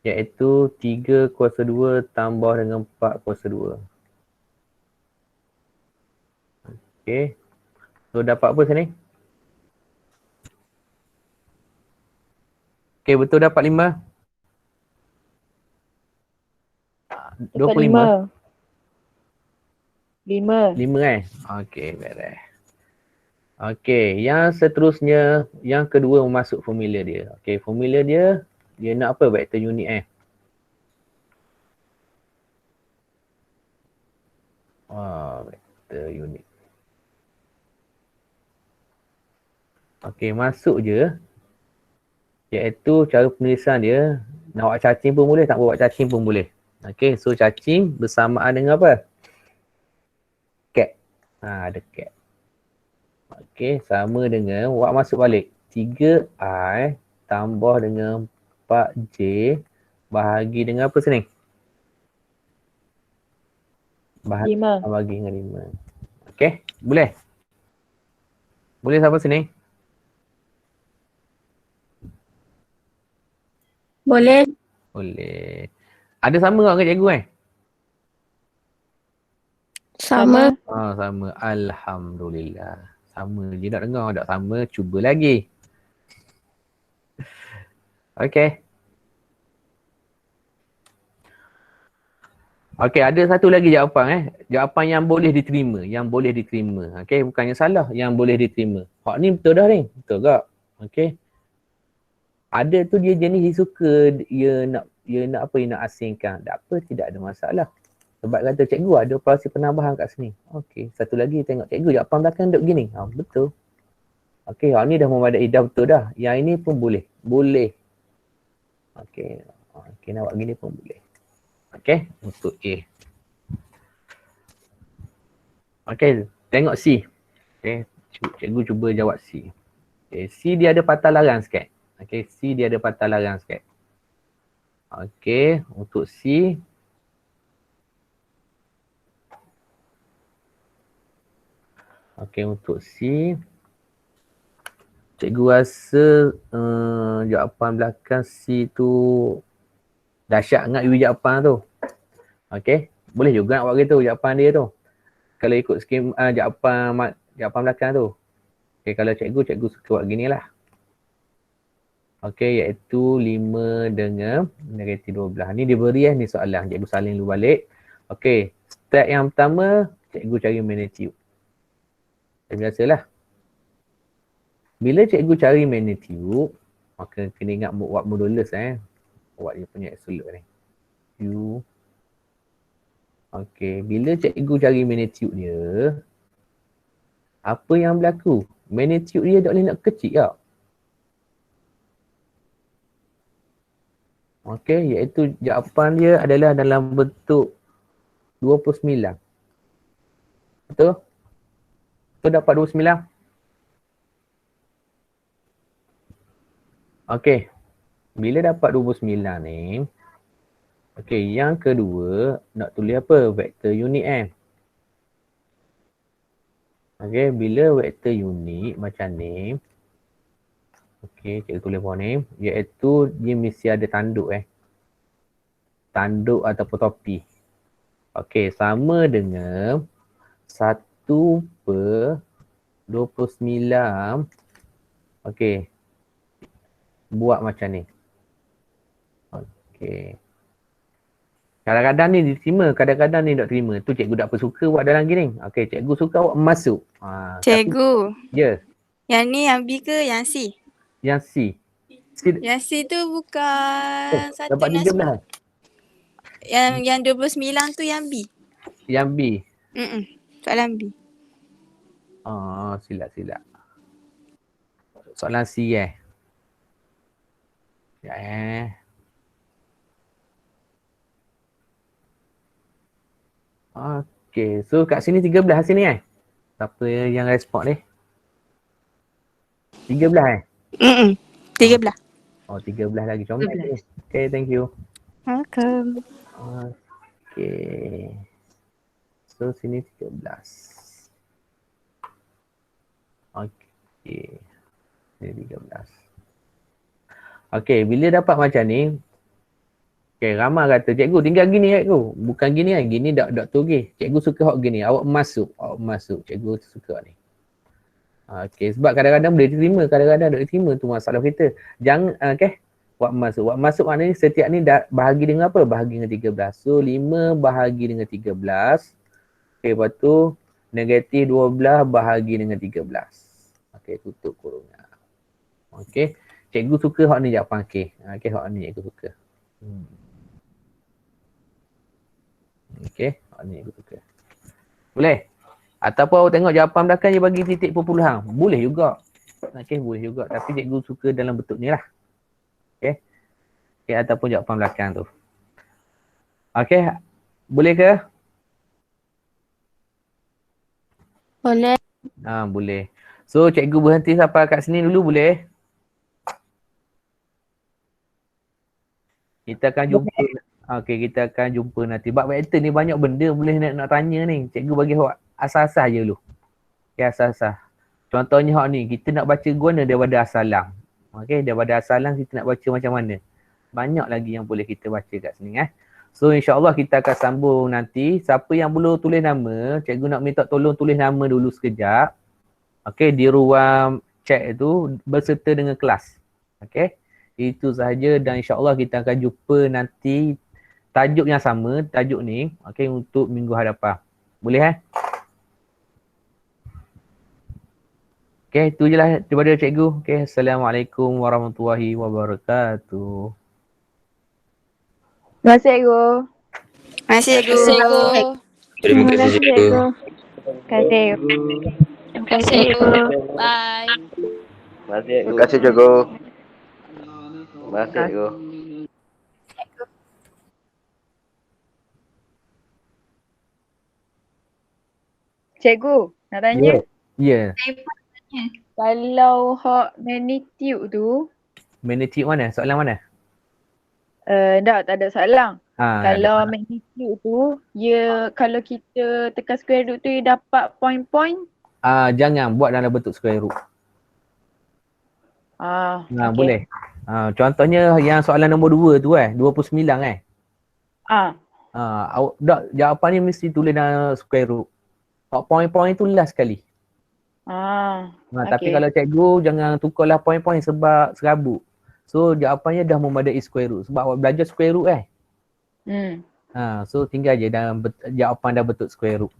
Iaitu 3 kuasa 2 tambah dengan 4 kuasa 2. Okey. So dapat apa sini? Okey, betul dapat 5. 25. 5. 5 Okey, beres. Okey, yang seterusnya, yang kedua masuk formula dia. Okey, formula dia nak apa? Vektor unit vektor unit. Okey, masuk je. Iaitu cara penulisan dia, nak buat cacing pun boleh, tak buat cacing pun boleh. Okey, so cacing bersamaan dengan apa? Cat. Ada cat. Okey, sama dengan buat masuk balik. 3I tambah dengan 4J bahagi dengan apa sini? Bahagi 5. Bahagi dengan 5. Okey, boleh? Boleh sampai sini? Boleh. Boleh. Ada sama tak dengan cikgu Sama. Sama. Alhamdulillah. Sama je nak dengar, tak sama cuba lagi. Okey. Okey, ada satu lagi jawapan Jawapan yang boleh diterima, Okey, bukannya salah, yang boleh diterima. Hak ni betul dah ni. Betul tak? Okey. Ada tu dia jenis dia suka dia nak asingkan. Tak apa, tidak ada masalah. Sebab kata cikgu ada operasi penambahan kat sini. Okey, satu lagi tengok cikgu jawapan belakang duduk gini. Betul. Okey, hak ni dah memadai, dah betul dah. Yang ini pun boleh. Boleh. Okey. Okey, nak buat gini pun boleh. Okey, untuk A. Okey, tengok C. Okey, cikgu cuba jawab C. Okey, C dia ada patah larang sikit. Okey, C dia ada patah larang sikit. Okey, untuk C. Okey, untuk C. Cikgu rasa jawapan belakang C tu dahsyat sangat jawapan tu. Okey, boleh juga nak buat gitu jawapan dia tu. Kalau ikut skim jawapan belakang tu. Okey, kalau cikgu suka buat gini lah. Okey, iaitu 5 dengan negatif 12. Ni dia beri ni soalan. Cikgu salin dulu balik. Okey, step yang pertama, cikgu cari magnitude. Biasalah. Bila cikgu cari magnitude, maka kena ingat buat modulus buat dia punya absolute ni. U. Okey, bila cikgu cari magnitude dia, apa yang berlaku? Magnitude dia tak boleh nak kecil tak? Okey, iaitu jawapan dia adalah dalam bentuk 29. Betul? Betul dapat 29? Okey, bila dapat 29 ni, okey, yang kedua nak tulis apa? Vektor unit Okey, bila vektor unit macam ni, okey, cikgu tulis bawah ni, iaitu dia mesti ada tanduk tanduk ataupun topi. Okey, sama dengan 1/29. Okey, buat macam ni. Okey. Kadang-kadang ni diterima, kadang-kadang ni tak terima. Tu cikgu tak apa suka buat dalam gini. Okey, cikgu suka awak masuk. Cikgu. Ya. Yang ni yang B ke yang C? Yang C. Yang C tu bukan Dapat 13. Yang 29 tu yang B. Yang B. Soalan B. Silap. Soalan C Okey, so kat sini 13 sini Siapa yang respon ni? 13 13. 13 lagi comel. Okay, thank you. Welcome. Okay. So sini 13. Okay. Sini 13. Okay, bila dapat macam ni, okay, Rama kata, cikgu tinggal gini cikgu. Bukan gini gini tak tu Cikgu suka hak gini. Awak masuk. Cikgu suka ni. Okay, sebab kadang-kadang boleh diterima, kadang-kadang tak diterima, tu masalah kita. Jangan, buat masuk maknanya setiap ni dah bahagi dengan apa? Bahagi dengan 13. So 5 bahagi dengan 13. Okay, lepas tu negatif 12 bahagi dengan 13. Okey, tutup kurungan. Okey. Cikgu suka hak ni jawapan okey. Okey, hak ni cikgu suka. Okey, hak ni cikgu suka. Boleh? Ataupun awak tengok jawapan belakang dia bagi titik perpuluhan. Boleh juga. Okey, boleh juga. Tapi cikgu suka dalam bentuk ni lah. Okey. Okey, ataupun jawapan belakang tu. Okey. Boleh ke? Boleh. Boleh. So, cikgu berhenti sampai kat sini dulu boleh? Kita akan jumpa. Okey, kita akan jumpa nanti. Bab vektor ni banyak benda boleh nak tanya ni. Cikgu bagi awak asas-asas je dulu. Okey, asas-asas. Contohnya hak ni, kita nak baca guna daripada asalang. Okey, daripada asalang kita nak baca macam mana. Banyak lagi yang boleh kita baca kat sini So, insyaAllah kita akan sambung nanti. Siapa yang belum tulis nama, cikgu nak minta tolong tulis nama dulu sekejap. Okey, di ruang chat tu berserta dengan kelas. Okey, itu sahaja dan insyaAllah kita akan jumpa nanti tajuk yang sama, tajuk ni. Okey, untuk minggu hadapan. Boleh Okey, itu je lah daripada cikgu. Okey, Assalamualaikum warahmatullahi wabarakatuh. Terima kasih, Cikgu. Terima kasih, cikgu. Terima kasih cikgu. Terima kasih. Terima kasih, cikgu. Bye. Terima kasih cikgu. Terima kasih cikgu. Cikgu, nak tanya. Ya. Kalau hak magnitude tu, Magnitude mana? Soalan mana? tak ada soalan. Kalau ada. magnitude tu, kalau kita tekan square root tu, dia dapat point-point. Jangan buat dalam bentuk square root. Okay. Boleh. Contohnya yang soalan nombor 2 tu 29 awak jawapan ni mesti tulis dalam square root. Point-point tu last sekali. Tapi kalau cikgu jangan tukarlah point-point sebab serabut. So jawapannya dah memadai square root sebab awak belajar square root So tinggal je dalam jawapan dah bentuk square root.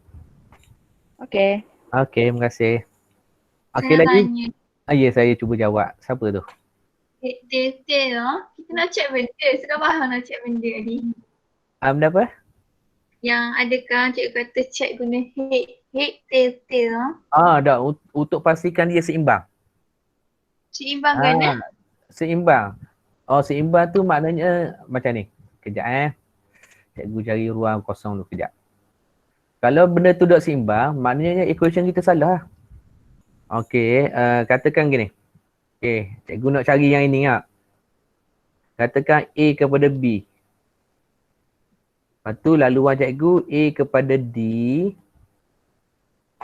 Okay. Okay, terima kasih. Okay lagi? Ya, saya cuba jawab. Siapa tu? Detail kita nak check benda. Sudah faham nak check benda tadi. Benda apa? Yang adakah cikgu kata check guna head detail Dah untuk pastikan dia seimbang. seimbang kan Seimbang. Seimbang tu maknanya macam ni. Kejap Cikgu cari ruang kosong dulu kejap. Kalau benda tu tak seimbang, maknanya equation kita salah. Okey, katakan gini. Okey, cikgu nak cari yang ini Katakan A kepada B. Lepas tu laluan cikgu A kepada D.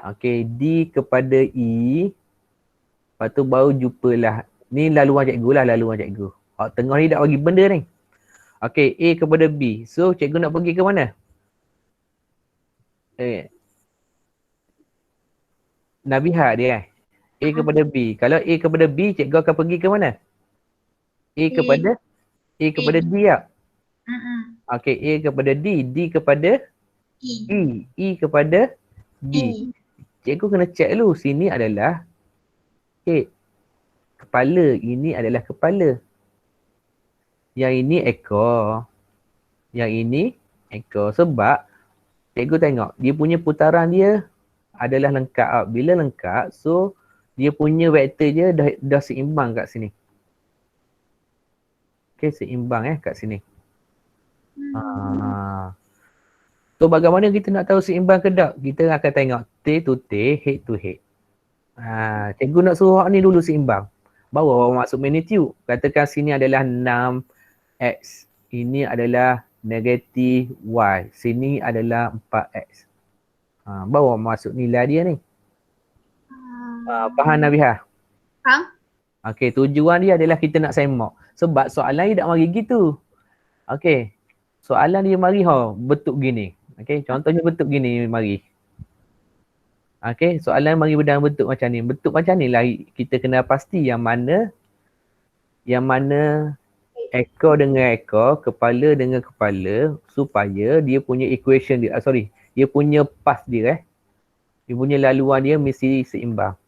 Okey, D kepada E. Lepas tu baru jumpalah. Ni laluan cikgu lah, laluan cikgu. Tengah ni tak bagi benda ni. Okey, A kepada B. So, cikgu nak pergi ke mana? Nabihat dia A kepada B. Kalau A kepada B, cikgu akan pergi ke mana? A kepada D Okey, A kepada D. D kepada E. E kepada B. Cikgu kena check dulu. Sini adalah head. Kepala. Ini adalah kepala. Yang ini ekor. Yang ini ekor. Sebab cikgu tengok dia punya putaran dia adalah lengkap. Bila lengkap, so dia punya vektor dia dah seimbang kat sini. Okay, seimbang kat sini. So bagaimana kita nak tahu seimbang ke tak? Kita akan tengok T to T, head to head. Cikgu nak suruh ni dulu seimbang. Baru awak masuk magnitude. Katakan sini adalah 6x. Ini adalah negatif y. Sini adalah 4x. Baru awak masuk nilai dia ni. Faham Nabiha? Faham. Okey, tujuan dia adalah kita nak semak. Sebab soalan dia tak mari gitu. Okey. Soalan dia mari bentuk gini. Okey, contohnya bentuk gini mari. Okey, soalan mari dalam bentuk macam ni. Bentuk macam ni lah kita kena pasti yang mana ekor dengan ekor, kepala dengan kepala supaya dia punya equation dia, dia punya path dia dia punya laluan dia mesti seimbang.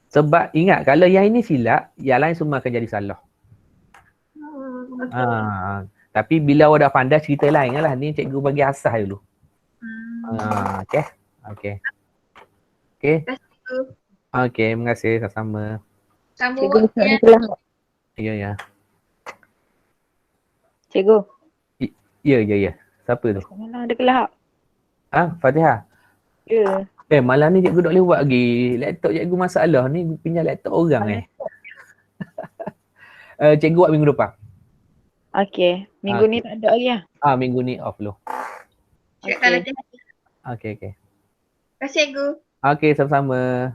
Sebab ingat kalau yang ini silap, yang lain semua akan jadi salah. Tapi bila awak dah pandai cerita lain lah. Ni cikgu bagi asas dulu. Okey. Okey. Okey. Okey, terima kasih sama-sama. Sambung Cikgu, buat ada kelas tak? Ya, ya. Cikgu, Ya. Siapa tu? malam ada kelas tak? Fatihah. Ya. Malam ni cikgu tak boleh buat lagi. Laptop cikgu masalah ni, pinjam laptop orang cikgu buat minggu depan. Okey. Minggu ni tak ada lagi lah. Minggu ni off dulu. Cakap latihan. Okey. Terima kasih, Cikgu. Okey, sama-sama.